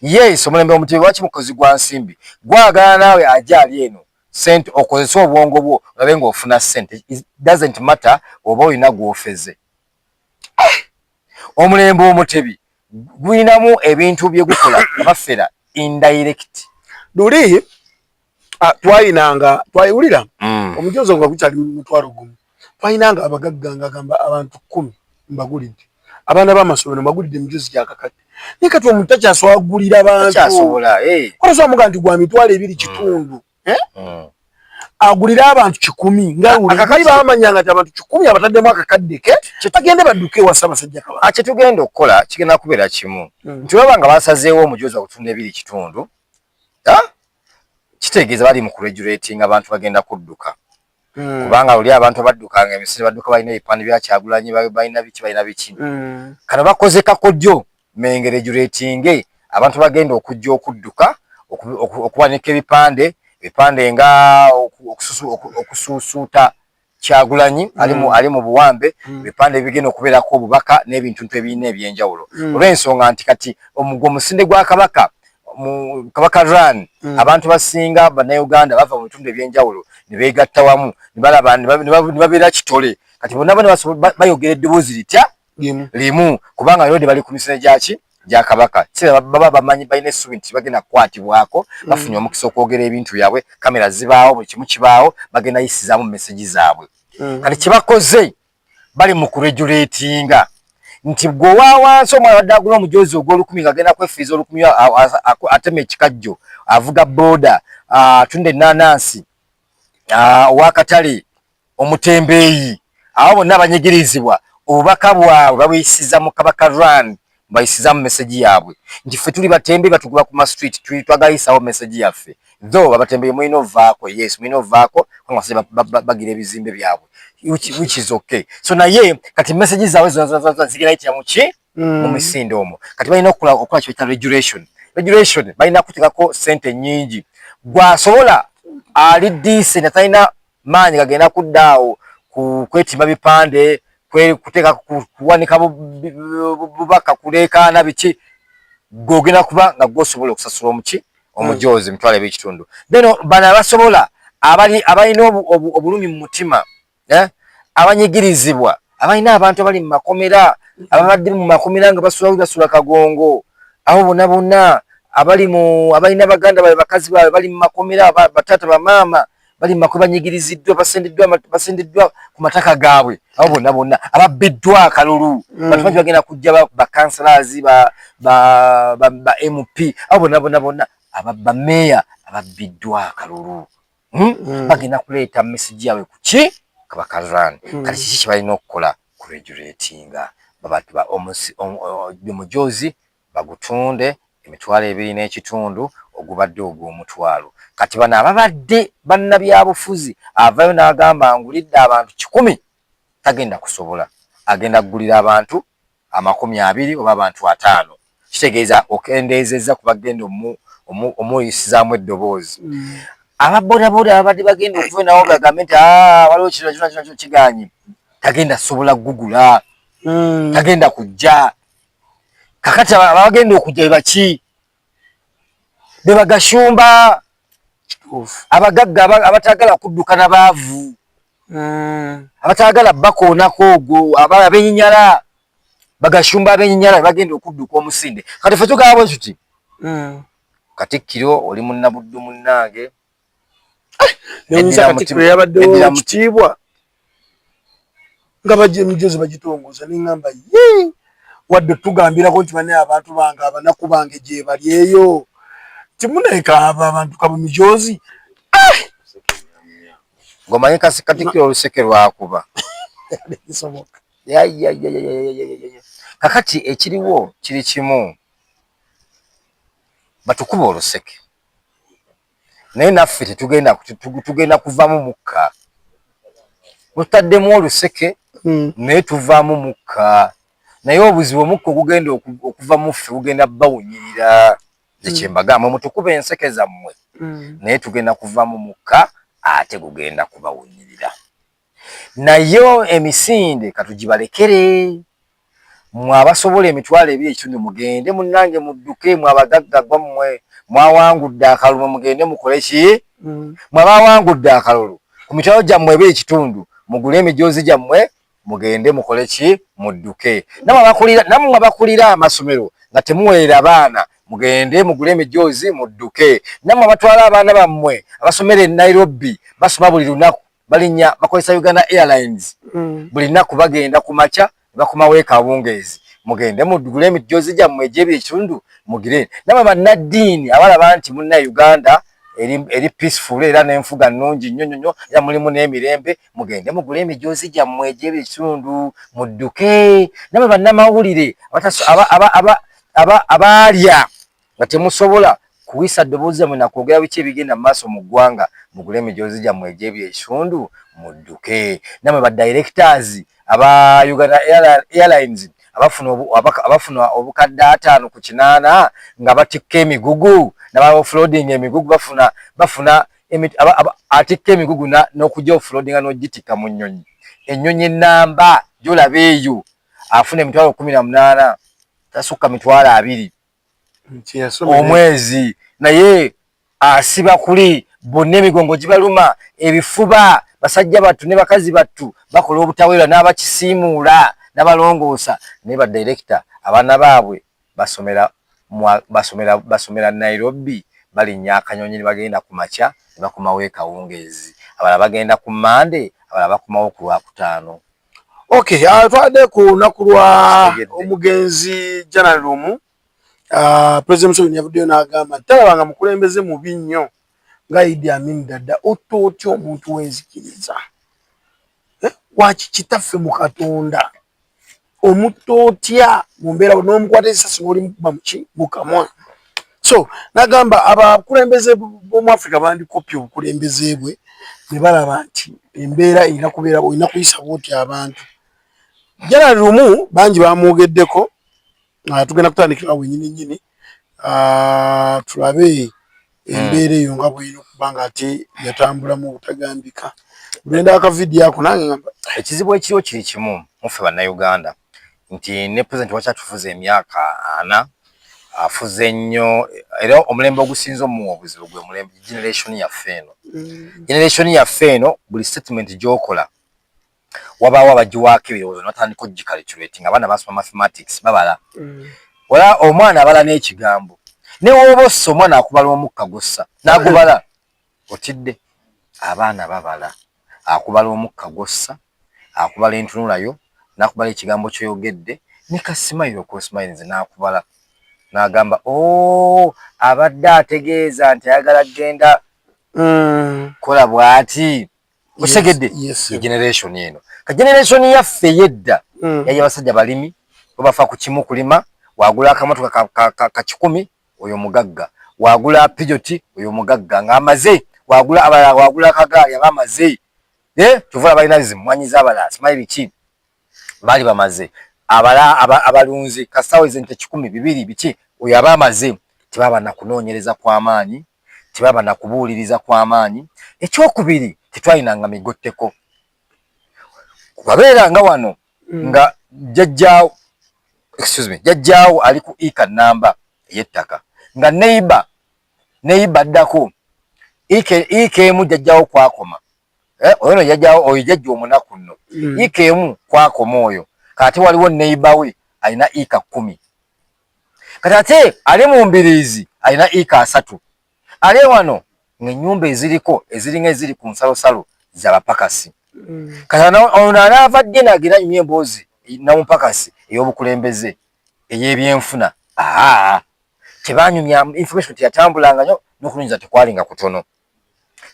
Yes, omulembe omutebi waki mukozi gwa nsimbi. Gwagala nawe ajali eno sente okozesa obwongo bwo olabe ng'ofuna sente. It doesn't matter oba olina gw'ofeze. Omulembe omutebi gwinamu ebintu bye gukola abafera indirect. Duli twayinanga twayiwulira omujozo nga gukyali mutwalo gumu twayinanga abagagganga agamba abantu 10 mbagulidde abaana b'amasomero mbagulidde emijozi gyakakati naye kati omuntu takyaswagulira abantu takyasobola olasobola muga nti gwa mitwalo 2 kitundu agulira abantu 10 ngawuli bamanyanga nti abantu 10 abataddemu akakadde ke bagende badduke ewa Ssaabasajja Kabaka. Kye tugenda okukola kigenda kubeera kimu nti olaba nga basazeewo omujozi wa kutunda 2 kitundu kitegeeza bali mu kuregulating abantu bagenda kudduka. Kubanga oli abantu baddukanga emisiri badduka balina ebipande bya Kyagulanyi balina biki. Kano bakoze kakodyo menge regulating abantu bagenda okujja okudduka okuwanika ebipande nga okususuuta Kyagulanyi ali mu buwambe ebipande bigenda okubeerako obubaka n'ebintu ebirina ebyenjawulo. Olw'ensonga nti kati omusinde gwa kabaka mu Kabaka Run abantu basinga bannayuganda bava mu bitundu ebyenjawulo ne beegatta wamu ne balaba ne babeera kitole kati bonna bayogera eddoboozi litya limu kubanga yodi bali ku misene gya kabaka baba bamanyi balina essuubi nti bagenda kukwatibwako bafunye omukisa okwogera ebintu byabwe kamera zibaawo buli kimu kibaawo bagenda yisizaamu meseji zaabwe kati kyebakoze bali mu kuregulatinga nti gwe wansi omwana wadde agula omujozi ogw'olukumi ng'agenda kwefiiza olukumi atema ekikajjo avuga booda atunda ennaanansi ow'akatale omutembeeyi abo bonna abanyigirizibwa obubaka bwabwe babuyisiza mu Kabaka Run bayisiza mu meseji yaabwe nti ffe tuli batembeeyi batugula ku ma street twagayisawo meseji yaffe though abatembeeyi mulina ovaako yes mulina ovaako kubanga bagira ebizimbe byabwe which is okay. So naye kati message zawe zigenda itya muki mu misinde omwo kati balina okukola kyeta regulation balina kutekako sente nyingi gwasobola ali decent atalina maanyi gagenda kuddaawo kwetimba bipande kuteeka kuwanika bubaka kuleekaana biki gogenda kuba nga gwosobola okusasula omuki omujozi mitwalo eb'ekitundu then bano abasobola abalina obulumi mu mutima abanyigirizibwa abalina abantu abali mu makomera ababadde mu makomera nga basula kagongo abo bonna abalina baganda bakazi baabwe bali mu makomera batata bamaama bali mu makomera banyigiriziddwa basendeddwa ku mataka gaabwe abo bonna ababbiddwa akalulu bantu bangi bagenda kujja bakansalaazi ba MP abo bonna bameeya ababbiddwa akalulu bagenda kuleeta message yaabwe ku ki Kabaka Run kati kiki balina okukola kuregulatinga omujozi bagutunde emitwalo 2 n'ekitundu ogubadde ogw'omutwalo kati bano ababadde bannabyabufuzi avayo n'agamba ngulidde abantu 10 tagenda kusobola agenda kugulira abantu 20 oba abantu 5 kitegeeza okendeezezza ku bagenda omuyisizaamu eddoboozi ababodaboda abadde bagenda okuva nawo bagambe nti waliwo kino kiganyi tagenda sobola kugugula tagenda kujja kakati abagenda okujja baki bebagashumba abagagga abatagala kudduka n'abaavu abatagala bakoonako ogwo abenyinyala bagashumba abenyinyala bagenda okudduka omusinde kati ffe tugamba tuti Katikkiro oli munnabuddu munnange Nza Katikkiro yabaddewo kitiibwa nga bajje emijozi bagitongoza n'engamba ye wadde tugambirako nti bane abantu bange abanaku bange gye bali eyo timuneka abantu kabo mijozi Ngomanyi Katikkiro oluseke lwakuba. Kakati ekiriwo kiri kimu. Batukuba oluseke. Naye naffe tugenda kuvaamu mukka. Mutaddemu oluseke naye tuvaamu mukka. Naye obuzibu omukka ogugenda okuva mu ffe gugenda bawunyirira. Ekyembagamba mutukuba enseke zammwe. Naye tugenda kuvaamu mukka ate gugenda kubawunyirira. Nayo emisinde katugibalekere. Mwe abasobola emitwalo ebiri ekitundu mugende munnange mudduke, mwe abagagga mmwe mwawangudde akalulu mugende mukole ki? Mwe abawangudde akalulu ku mitwalo gyammwe ebiri ekitundu mugule emijoozi gyammwe mugende mukole ki? Mudduke. Nammwe abakulira amasomero nga temuweerera abaana mugende mugule emijoozi mudduke. Nammwe abatwala abaana bammwe abasomera e Nairobi basoma buli lunaku balinnya bakozesa Uganda Airlines. Buli lunaku bagenda ku makya bakomawo ekawungeezi mugende mugule emijoozi gyammwe egy'ebiri ekitundu mugire. Nammwe bannaddiini abalaba nti munna Uganda eri peaceful era n'enfuga nnungi nnyo era mulimu n'emirembe mugende mugule emijoozi gyammwe egy'ebiri ekitundu mudduke. Nammwe bannamawulire abaalya nga temusobola kuwisa ddoboozi lyammwe nakwogera biki ebigenda mu maaso mu ggwanga mugule emijoozi gyammwe egy'ebiri ekitundu mudduke. Nammwe badirectors aba Uganda Airlines abafuna obukadde 5 ku 8 nga batikka emigugu n'aba offloading emigugu bafuna atikka emigugu n'okujja offloadinga n'ogitikka mu nnyonyi. Ennyonyi ennamba gy'olaba eyo afuna emitwalo 18 tasukka mitwalo 2 omwezi, naye asiba kuli bonna emigongo gibaluma ebifuba. Basajja battu ne bakazi battu bakola obutaweera n'abakisiimuula n'abalongoosa. Naye badirector abaana baabwe basomera Nairobi balinnya akanyonyi ne bagenda ku makya ne bakomawo ekawungeezi. Abalala bagenda ku Mande, abalala bakomawo ku Lwakutaano. Okay, twade ku lunaku lwa omugenzi January 1. President Museveni yavuddeyo n'agamba talabanga mukulembeze mubi nnyo nga Idi Amin Dada otya omuntu wenzikiriza. Waki kitaffe mu Katonda omuntu otya mu mbeera n'omukwata esasi n'oli mukuba mu kamwa. So n'agamba abakulembeze b'omu Africa bandikopya obukulembeze bwe ne balaba nti embeera erina kubeera olina kuyisa bw'otya abantu. January 1 bangi bamwogeddeko. Tugenda kutandikira wennyini tulabe embeera eyo nga bw'erina okuba nga ate yatambulamu obutagambika. Bwenda akavidiyo ako nange ngamba ekizibu ekiriwo kiri kimu muffe bannayuganda nti ne pulezidenti wakyatufuza emyaka 4 afuze nnyo era omulembe ogusinza omuwa obuzibu gwe mulembe generation yaffe eno. Generation yaffe eno buli statement gy'okola wabaawo abagiwaako ebirowoozo n'atandika ogicalculating. Abaana basoma mathematics babala. Wala omwana abala n'ekigambo. Ne woba ossa omwana akubala omukka gossa n'agubala otidde. Abaana babala akubala omukka gossa akubala entunulayo n'akubala ekigambo ky'oyogedde ne kasimayiro kosimayinze n'akubala n'agamba abadde ategeeza nti ayagala genda kola bw'ati. Osegedde generation eno ka generation yaffe yedda yayi abasajja balimi bafa ku kimu kulima wagula akamotoka ka 10 oyo mugagga wagula pijoti oyo mugagga ng'amaze wagula kagaali abamaze tuvula balinazi mwanyiza abala smile ki bali bamaze abalunzi kasawo ezente 10 2 biki oyo abamaze tibaba na kunoonyereza kwa maanyi tibaba na kubuuliriza kwa maanyi. Ekyokubiri tetwayinanga migotteko babeeranga wano nga jajjaawo ali ku ika namba ey'ettaka nga neiba addako ika emu jajjaawo kwakoma oyo jajjaawo jajja omunaku nno ika emu kwakoma oyo kati waliwo neiba we alina ika 10 kati ate ali mu mbiriizi alina ika 3 ali wano ng'ennyumba eziringa eziri ku nsalosalo z'abapakasi. Kati ono anaavadde n'agenda anyumya emboozi n'omupakasi ey'obukulembeze ey'ebyenfuna. Tebanyumya information teyatambulanga nnyo n'okunonyeza tekwalinga kutono.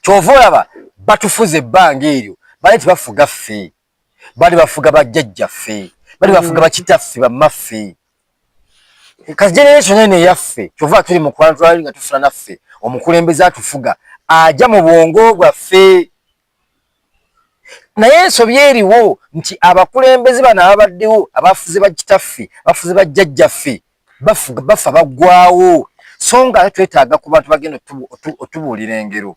Kyovolaba batufuze ebbanga eryo bali tebafuga ffe bali bafuga bajjajja ffe bali bafuga bakitaffe bamaffe kasi generation ene yaffe kyova tuli mu kwanjula nga tufuna naffe omukulembeze atufuga aja mu bwongo bwaffe naye ensobi eriwo nti abakulembeze bano ababaddewo abafuze bakitaffe abafuze bajjajjaffe bafa baggwawo so nga twetaaga ku bantu bagenda otubuulira engero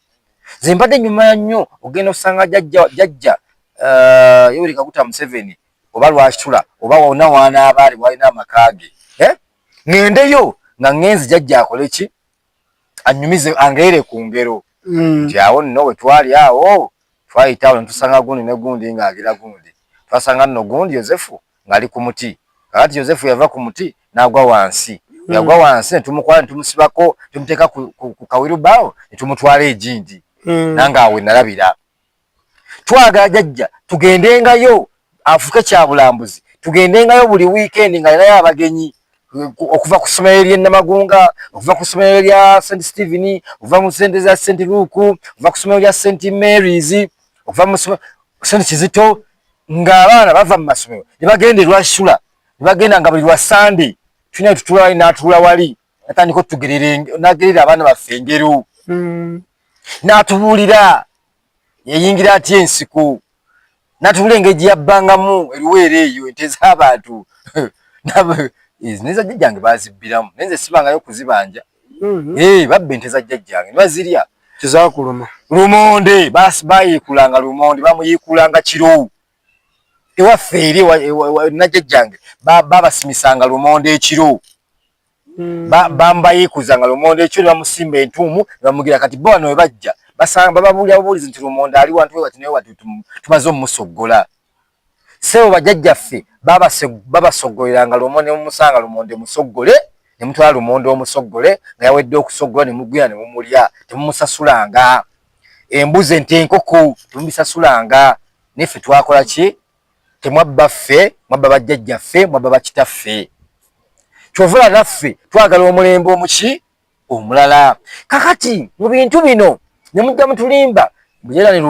ze mbadde nyuma nnyo ogenda osanga jjajja Yoweri Kaguta Museveni oba lwakitula oba wonna waana abaali walina amakaage ngendeyo nga ngenzi jjajja akole ki anyumize angeere ku ngero nti awo nno we twali awo twayitawo ne tusanga gundi ne gundi ng'agira gundi twasanga nno gundi Yozefu ng'ali ku muti kakati Yozefu yava ku muti n'agwa wansi yagwa wansi ne tumukwala ne tumusibako tumuteeka ku kawirubawo ne tumutwala egindi nange awe nalabira twagala jjajja tugendengayo afuke kyabulambuzi tugendengayo buli weekend nga alinayo abagenyi okuva ku ssomero ly'e Namagunga okuva ku ssomero lya St. Stephen okuva mu ssente za St. Luke okuva ku ssomero lya St. Mary's okuva mu St. Kizito ng'abaana bava mu masomero ne bagenda lwashula ne bagenda nga buli lwa Sunday tulina tutula wali n'atuula wali natandika nagerera abaana baffe engero n'atubuulira yayingira atya ensiko n'atubuulira engeri gye yabbangamu eruweero eyo ente z'abantu neza jjajjange bazibbiramu nenze sibangayo kuzibanja babba ente za jjajjange ne bazirya kizakuluma lumonde bayikulanga lumonde bamuyikulanga kiro ewaffe eri najjajjange babasimisanga lumonde ekiro bambayikuzanga lumonde ekiro ne bamusimba entuumu ne bamugira kati bo wano we bajja bababuuliza nti lumonde ali wantu wati naye wati tumaze omumusoggola sebo bajjajjaffe babasoggoleranga lumonde mumusanga lumonde musoggole ne mutwala lumonde omusoggole nga yawedde okusoggola ne mugwira ne mumulya temumusasulanga embuzi ente enkoko temubisasulanga neffe twakola ki temwabba ffe mwabba bajjajjaffe mwabba bakitaffe kyovula naffe twagala omulembe omuki omulala kakati mu bintu bino ne mujja mutulimba ne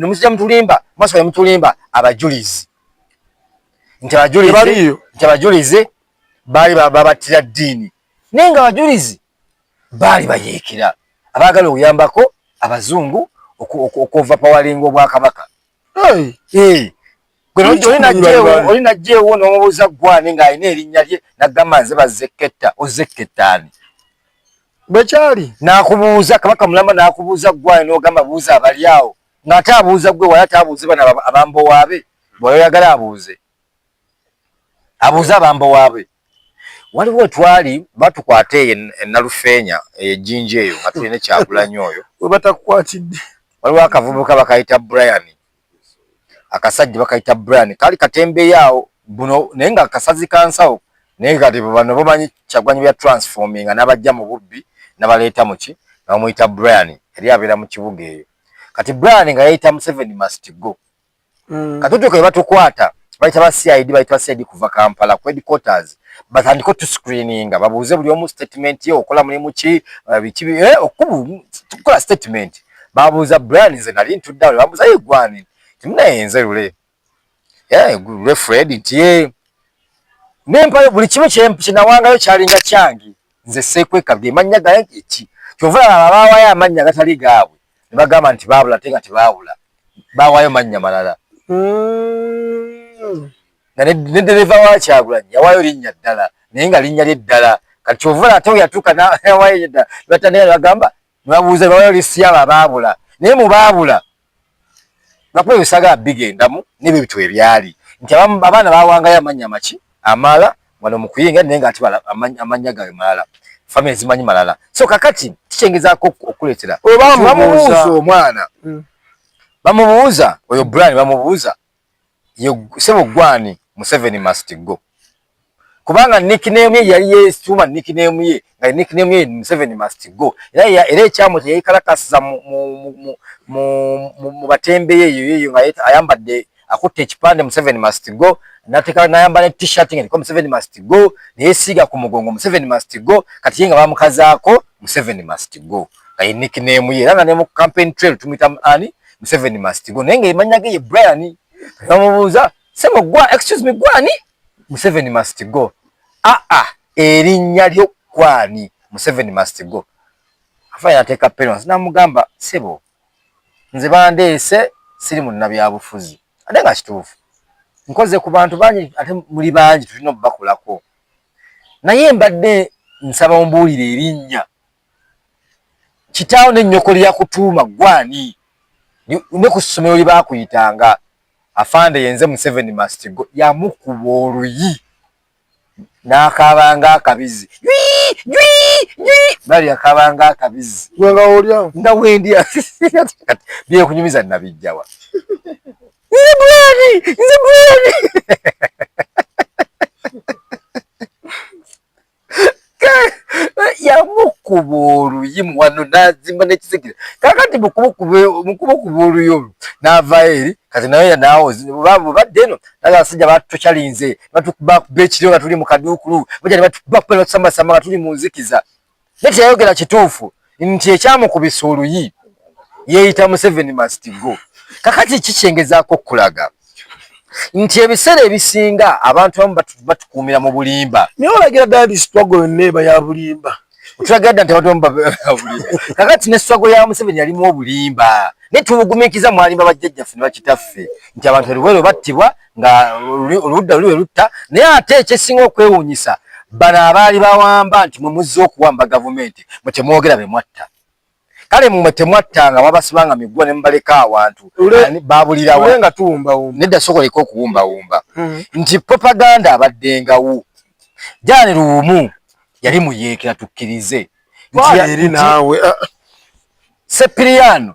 mujja mutulimba mwasobola mutulimba abajulizi nti abajulizi baali babattira ddiini naye nga abajulizi baali bayeekera abaagala okuyambako abazungu okuva pawalinga obwakabaka oli najjeewo n'omubuuza gwani ng'alina erinnya lye n'agamba nze bazekketta ozekketaani bwekyali n'akubuuza kabaka mulamba n'akubuuza gwani n'ogamba buuza abali awo ng'ate abuuza gwe wali ate abuuze bano abambowaabe bw'oyagala abuuze abambowaabe waliwo twali batukwata eyo enalufeenya ejjinja eyo nga tulina Kyagulanyi oyo we batakukwatidde waliwo akavubuka bakayita Brian akasajja bakayita Brian kali katembeeyo awo buno naye nga kasazi kansawo naye kati bano bamanyi Kyagulanyi bya transforming n'abajja mu bubbi n'abaleeta muki nga bamuyita Brian yali abeera mu kibuga eyo kati Brian nga yayita Museveni must go katutuuka we batukwata bayita ba CID bayita CID kuva Kampala ku headquarters batandika otuscreeninga babuuze buli omu statement ye okola mulimu ki okukola statement babuuza Brian nze nali ntudde awo babuuza ye gwani timunayenze lule lule Fred nti ye nempayo buli kimu kyenawangayo kyalinga kyange nze seekwekabye amannya gaye ki kyova abawaayo amannya gatali gaabwe ne bagamba nti baabula ate nga tebaawula baawaayo mannya malala nga ne dereva wa Kyagulanyi yawaayo linnya ddala naye nga linnya lye ddala kati kyova ate yatuuka nawaayo ddala batandika ne bagamba ne babuuza bawaayo lisi yabo abaabula naye mu baabula bakuba ebisagala bigendamu n'ebyo bitu ebyali nti abaana bawangayo amannya maki amala wano mu kuyinga naye nga ate amannya gawe malala family zimanyi malala so kakati tikyengezaako okuleetera bamubuuza omwana bamubuuza oyo Brian bamubuuza sebo gwani Museveni must go kubanga nickname ye yali yeesituma nickname ye nga nickname ye Museveni must go era ekyamu teyayikalakasa mu batembe yeyo nga ayambadde akutte ekipande Museveni must go n'ayamba ne t-shirt nga Museveni must go neyeesiiga ku mugongo Museveni must go kati ye nga bamukazaako Museveni must go Kaya nickname ye era ne mu campaign trail tumita ani Museveni must go nenge imanya ge Brian yamubuza sema gwa excuse me gwani Museveni must go erinnya lyo gwani Museveni must go afanya ateka penalty namugamba sebo nze bandeese siri mu nabya bufuzi ate nga kituufu nkoze ku bantu bangi ate muli bangi tulina bakulako naye mbadde nsaba ombuulire erinnya kitaawo n'ennyoko lya kutuuma gwani ne ku ssomero lye baakuyitanga afande yenze Museveni must go yamukuba oluyi n'akaabanga akabizi bali akaabanga akabizi Gwenga olya nga wendi bye kunyumiza nabijjawa nze Brian yamukuba oluyi wano nazimba n'ekisigire kakati mukubukuba oluyi olwo n'ava eri kati naye naawo badde eno abasajja batucalinze batukuba ekiryo nga tuli mu kaduukulu bajja ne batukuba batusambasamba nga tuli mu nzikiza naye teyayogera kituufu nti ekyamukubisa oluyi yeeyita Museveni must go kakati kikyengezaako okulaga nti ebiseera ebisinga abantu abamu batukuumira mu bulimba naye olagira ddala struggle neba ya bulimba otulagira nti abantu bulimba kakati ne struggle ya Museveni yalimu obulimba naye tubugumiikiza mwalimba bajjajjaffe ne bakitaffe nti abantu olubwero battibwa nga oludda luliwe lutta naye ate ekyesinga okwewuunyisa bano abaali bawamba nti mwe muzze okuwamba gavumenti mwe temwogera be mwatta kale mwe temwattanga wabasibanga migwa ne mubaleka awantu babulirawo nga tuwumbawumba nedda sokoleka okuwumbawumba nti propaganda abaddengawo Jani Luwumu yali muyeekera tukkirize eri naawe Sepiriano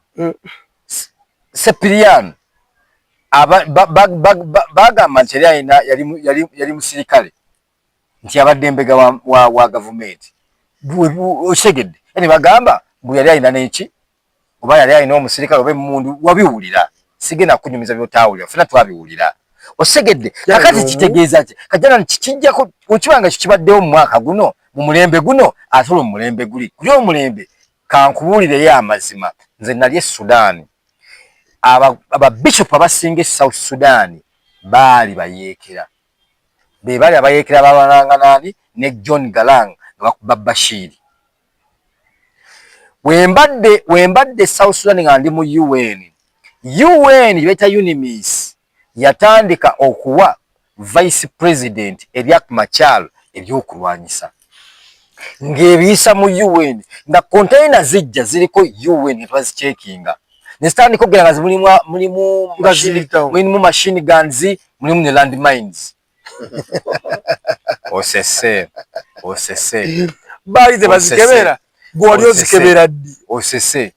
bagamba nti yali musirikale nti abadde embega wa gavumenti okitegedde yani bagamba mbu yali alina neki oba yali alina omusirikale oba emmundu wabiwulira sigenda kunyumiza by'otaawulira ffenna twabiwulira osegedde kakati kitegeeza ki kajana kijjako okibanga kibaddewo mu mwaka guno mu mulembe guno ate mu mulembe guli kuli omulembe kankubuulire ya amazima nze nali Sudan aba bishop abasinga South Sudan baali bayeekera be baali abayeekera babalanga nani ne John Garang bakuba Bashir wembadde South Sudan nga ndi mu UN beta UNMISS yatandika okuwa Vice President Riek Machar ebyokulwanyisa ng'ebiyisa mu UN nga container zijja ziriko UN twazichekinga nesitandika okugera nga mulimu machine guns mulimu ne land mines osese baali tebazikebera gwali ozikebera ddi osese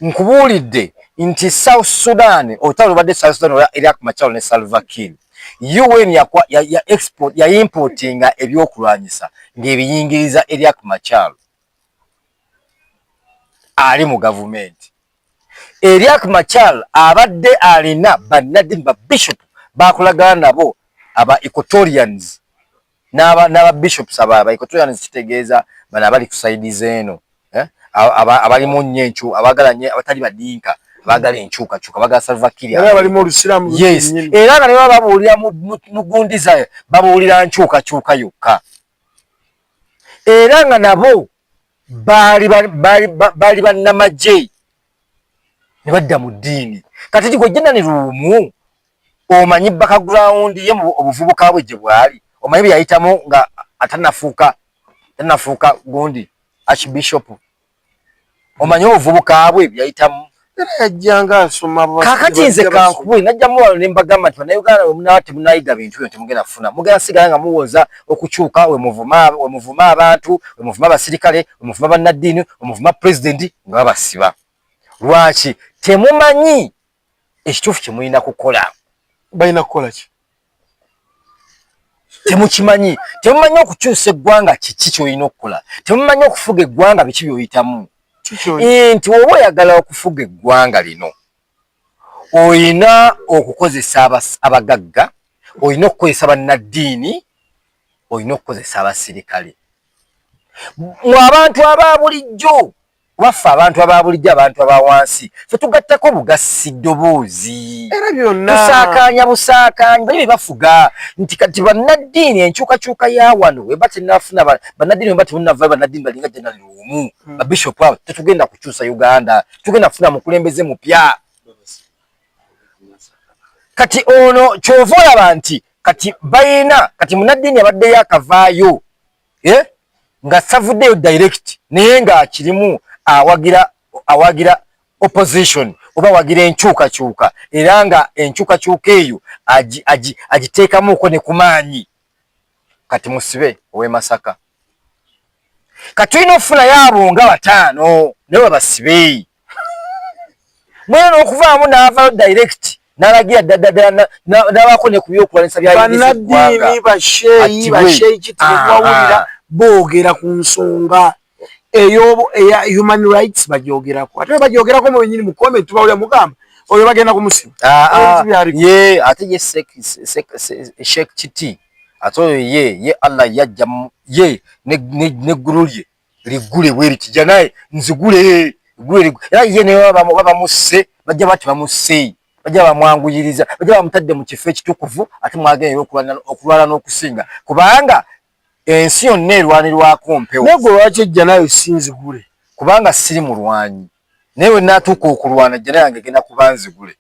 nkubuulidde nti South Sudan otalo badde South Sudan oya Riek Machar ne Salva Kiir UN ya importinga ebyokulwanyisa ng'ebiyingiriza Riek Machar ali mu gavumenti Riek Machar abadde alina bannadini ba bishop bakolagana nabo aba Equatorians n'aba bishops aba Equatorians kitegeeza bana abali kusaidiza eno abali mu nnyencu abagalanye abatali badinka bagala enchuka bagala Salva Kiir era bali mu Lusiramu yes era nga ne babuulira mu gundiza babuulira nchuka yokka era nga nabo bali bannamagye ne badda mu ddiini kati gwe Jani Luwumu omanyi background ye mu obuvubuka bwe gye bwali omanyi bye yayitamu nga atanafuuka gundi archbishop omanyi obuvubuka bwe bye yayitamu yajjanga asoma kakati nze kankubwe najjamu wano ne mbagamba nti bannayuganda bwe munaba temunayiga bintu byo temugenda kufuna mugenda sigala nga muwoza okukyuka we muvuma abantu we muvuma abasirikale we muvuma bannaddiini we muvuma pulezidenti nga babasiba lwaki temumanyi ekituufu kye mulina kukola balina kukola ki temukimanyi temumanyi okukyusa eggwanga kiki kyolina okukola temumanyi okufuga eggwanga biki byoyitamu nti woba oyagala okufuga eggwanga lino olina okukozesa abagagga olina okukozesa bannaddiini olina okukozesa abasirikale mu abantu aba bulijjo kubaffa abantu ababulijjo abantu abawansi fe tugattako bugasi ddoboozi era byonna tusaakaanya busaakaanyi bali bebafuga nti kati bannaddiini enkyukakyuka ya wano weba tenafuna bannaddiini weba temunava bannaddiini balinga General Luumu babishopu abo tetugenda kukyusa Uganda tugenda kufuna mukulembeze mupya kati ono kyova olaba nti kati bayina kati munnaddiini abaddeyo akavaayo nga savuddeyo direct naye ng'akirimu awagira opposition oba wagira enkyukakyuka era nga enkyukakyuka eyo agiteekamuuko ne ku maanyi kati musibe ow'e Masaka kati tulina okufunayo abo nga 5 naye babasibe mwena n'okuvaamu n'avaayo direct n'alagira ddala n'abaako ne ku byokulwanyisa bya bannaddiini basheeyi tebawulira boogera ku nsonga eya human rights bagyogerako ate bagyogerako mu benyini mu comment tubawulira mugamba oyo bagenda kumusiba ye ate ye Sheikh Chiti ate oyo ye Allah yajja ye neggulu lye ligule bwe litijja naye nzigule era ye ne bamusse bajja bati bamusse bajja bamwanguyiriza bajja bamutadde mu kifo ekitukuvu ate mwagenda okulwana n'okusinga kubanga ensi yonna erwanirwako mpewo nego lwaki ejja nayo sinzigule kubanga siri mulwanyi naye we natuuka okulwana jjana yange genda kuba nzigule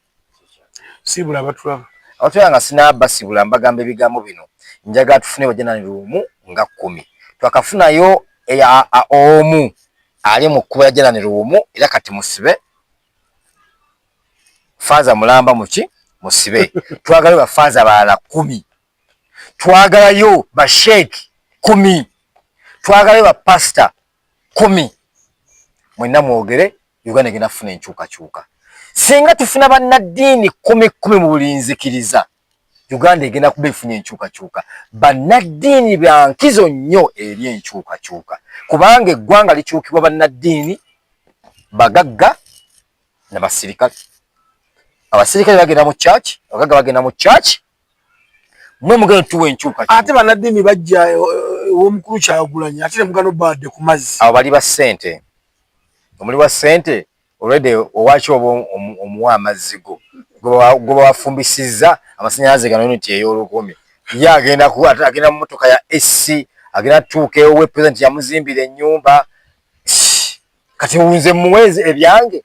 sibula abatulaba abatulaba sinabba sibula mbagamba ebigambo bino njagala tufune General Luumu nga 10 twakafunayo omu ali mu kkubo ya General Luumu era kati musibe Faaza mulamba muki musibe twagalayo bafaaza balala 10 twagalayo basheeki 10 twagalayo bapasita 10 mwenna mwogere Uganda egenda kufuna enkyukakyuka singa tufuna bannaddiini 10 mu buli nzikiriza Uganda egenda kuba efuna enkyukakyuka bannaddiini byankizo nnyo eri enkyukakyuka kubanga eggwanga likyukibwa bannaddiini bagagga n'abasirikale abasirikale bagenda mu church abagagga bagenda mu church mwe mugenda tuwe enkyukakyuka ate bannaddiini bajja ow'omukulu kyayagulanye ate ne mugano badde ku mazzi abo bali ba ssente omuli wa ssente already owaki omuwa amazzigo gwe bafumbisizza amasannyalaze gano uniti ey'olukumi ye agenda mu motoka ya SC agenda tuuka ewe president yamuzimbira ennyumba kati unze muwezi ebyange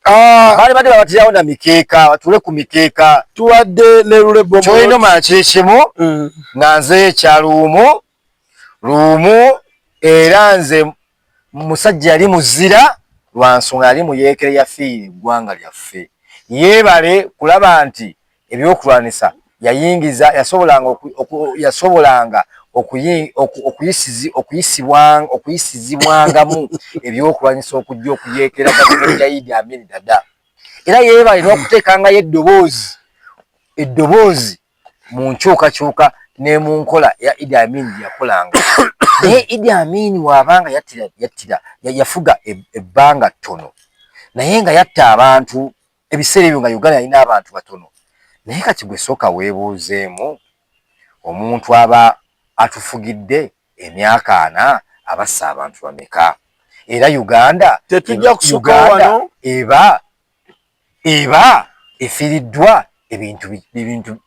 bali badde babatirawo na mikeeka batule ku mikeeka tuwadde ne Lule Bombo kyolina omala kikimu nga nze ekya Luumu era nze musajja yali muzira lwa nsonga yali muyeekere yafiire eggwanga lyaffe yeebale kulaba nti ebyokulwanisa yasobolanga okuyisizibwangamu ebyokulwanyisa okujja okuyeekera gavumenti ya Idi Amin Dada era yeebale n'okuteekangayo eddoboozi mu nkyukakyuka ne mu nkola ya Idi Amin yakolanga naye Idi Amin waabanga yafuga ebbanga ttono naye nga yatta abantu ebiseera ebyo nga Uganda yalina abantu batono naye kati gwe sooka weebuuzeemu omuntu aba atufugidde emyaka 4 abassa abantu bameka era Uganda tetujja kusuka wano eba efiiriddwa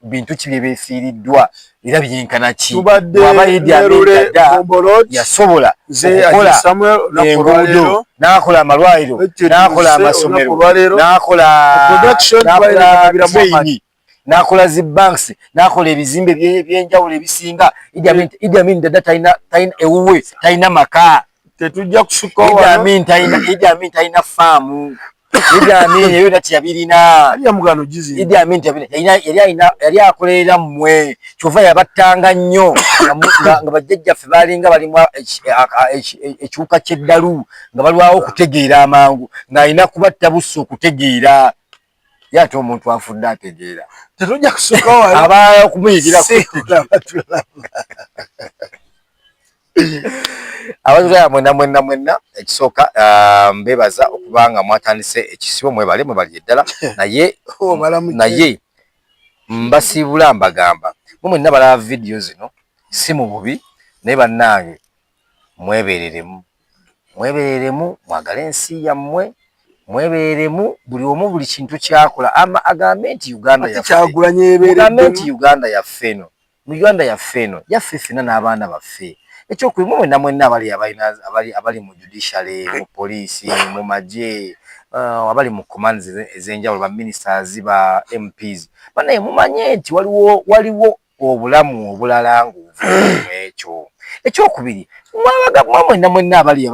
bintu ki byefiiriddwa era byenkana ki waba Idi Amin Dada yasobola okukola enguudo n'akola amalwaliro n'akola amasomero n'akola zi banks n'akola ebizimbe ebyenjawulo ebisinga Idi Amin Dada talina ewuwe talina maka tetujja kusuka wano Idi Amin talina faamu Idi Amin eyo nati yabirina Idi Amin yali akolerera mmwe kyova yabattanga nnyo nga bajjajjaffe balinga balimu ekiwuka ky'eddalu nga balwawo okutegeera amangu ng'alina kubatta busso okutegeera ye ate omuntu afudde ategeera tetujja kusuka wano abala okumuyigira abatulaba mwenna ekisooka mbebaza okubanga mwatandise ekisibo mwebale ddala naye mbasiibula mbagamba mwenna balaba vidiyo zino si mu bubi naye bannange mwebereremu mwebereremu mwagala ensi yammwe mwebereremu buli omu buli kintu kyakola agambe nti Uganda yaffe eno mu Uganda yaffe eno yaffe ffena n'abaana baffe ekyokulimu mwenna abali mu judiciary mu poliisi mu magye abali mu commands ez'enjawulo ba ministers ba MPs banaye mumanye nti waliwo obulamu obulala ng'ovumu ekyo ekyokubiri mwenna abali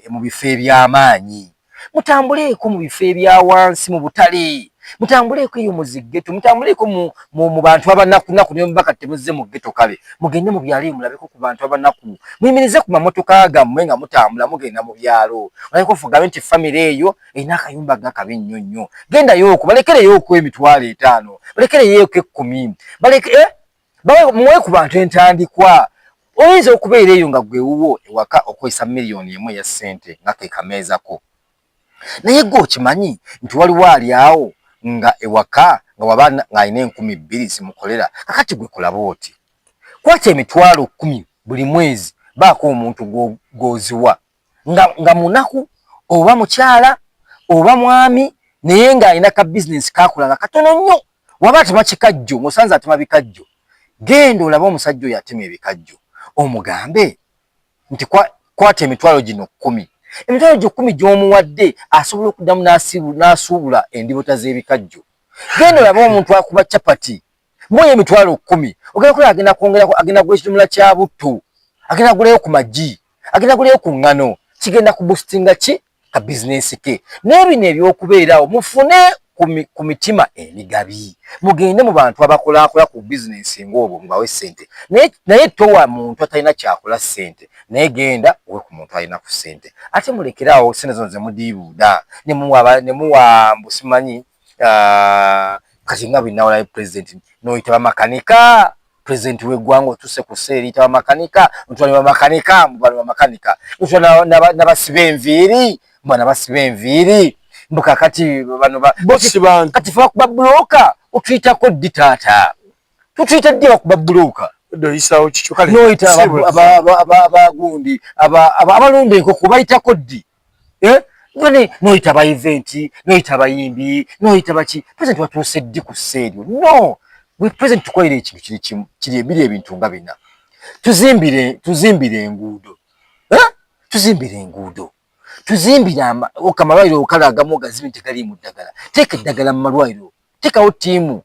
mu bifo eby'amaanyi mutambuleeko mu bifo ebya wansi mu butale mutambuleeko eyo mu ziggeto mutambuleeko mu bantu abanakunaku ne mubaka temuzze mu ggeto kale mugende mu byalo mulabeko ku bantu abanaku muyimirize ku mamotoka gammwe nga mutambula mugenda mu byalo olayiko fugabe nti famire eyo erina akayumba gakabi nnyo nnyo gendayooko balekereyooko $5,000 balekereyooko 10 muwe ku bantu entandikwa oyinza okubeera eyo nga gwewuwo ewaka okwesa miliyoni emu ya ssente nga kekameezako naye gwe okimanyi nti waliwo ali awo nga ewaka nga waba ng'alina 2,000 zimukolera kakati gwe kulaba oti kwata $10,000 buli mwezi baako omuntu gwoziwa nga munaku oba mukyala oba mwami naye ng'alina ka bizinesi kakola nga katono nnyo waba atema kikajjo musanze atema bikajjo genda olabe omusajja oyo atema ebikajjo omugambe nti kwata $10,000 gino 10 $10,000 gy'omuwadde asobola okuddamu n'asuubula endibota z'ebikajjo genda olabe omuntu akuba capati muye $10,000 ogenda kola agenda kwongerako agenda kugula ekidomola kya butto agenda kugulayo ku magi agenda kugulayo ku ngano kigenda kuboostinga ki ka bizinesi ke n'ebino ebyokubeerawo mufune ku mitima emigabi mugende mu bantu abakolaakola ku bizinesi ng'obwo mubawe ssente naye towa muntu atalina kyakola ssente naye genda owe ku muntu alina ku ssente ate mulekerawo ssente zino zemudiibuuda ne muwa mbusimanyi kati nga binawolayo pulezidenti n'oyita bamakanika pulezidenti w'eggwanga otuse ku sseeri yita bamakanika ntwala bamakanika mubali bamakanika ntwala n'abasiba enviiri mubana basiba enviiri mbuka kati bano kati fa kuba bloka utuyitako ddi taata tutuyita ddi bakuba bloka doyisawo kikyo kale noyita abagundi abalonda enkoko bayitako ddi noyita ba eventi noyita bayimbi noyita baki president watuuse ddi ku sseeryo no we president tukolere ekintu kiri ebiri ebintu nga bina tuzimbire enguudo tuzimbire amalwaliro okala agamu ogazimbi tegali mu ddagala teeka eddagala mu malwaliro teekawo ttiimu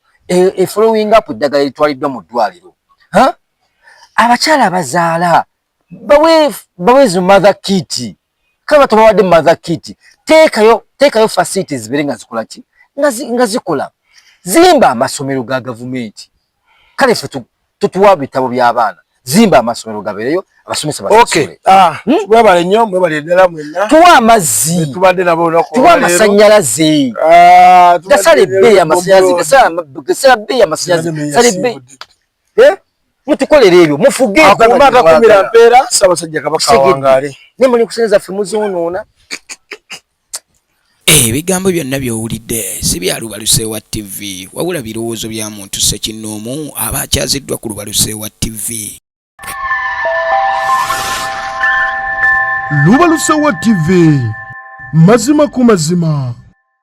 following up eddagala eritwaliddwa mu ddwaliro abakyala abazaala bawe zo mother kit kale batabawadde mother kit teekayo facilities zibeere nga zikola ki nga zikola zimba amasomero ga gavumenti kale ffe tutuwa bitabo by'abaana zimba amasomero gabeereyo abasomesa basomere mwebale nnyo mwebale ddala mwenna tuwa amazzi tubadde nabo tuwa amasanyalaze gasala ebbeeyi amasanyalaze mutukolere ebyo mufuge akumata kumira mpeera Ssaabasajja Kabaka wangaale ne muli kusenza ffe muzoonoona ebigambo byonna by'owulidde si bya Lubaluseewa TV wabula birowoozo bya muntu Ssekinnoomu aba akyaziddwa ku Lubaluseewa TV. Lubaluseewa TV mazima ku mazima.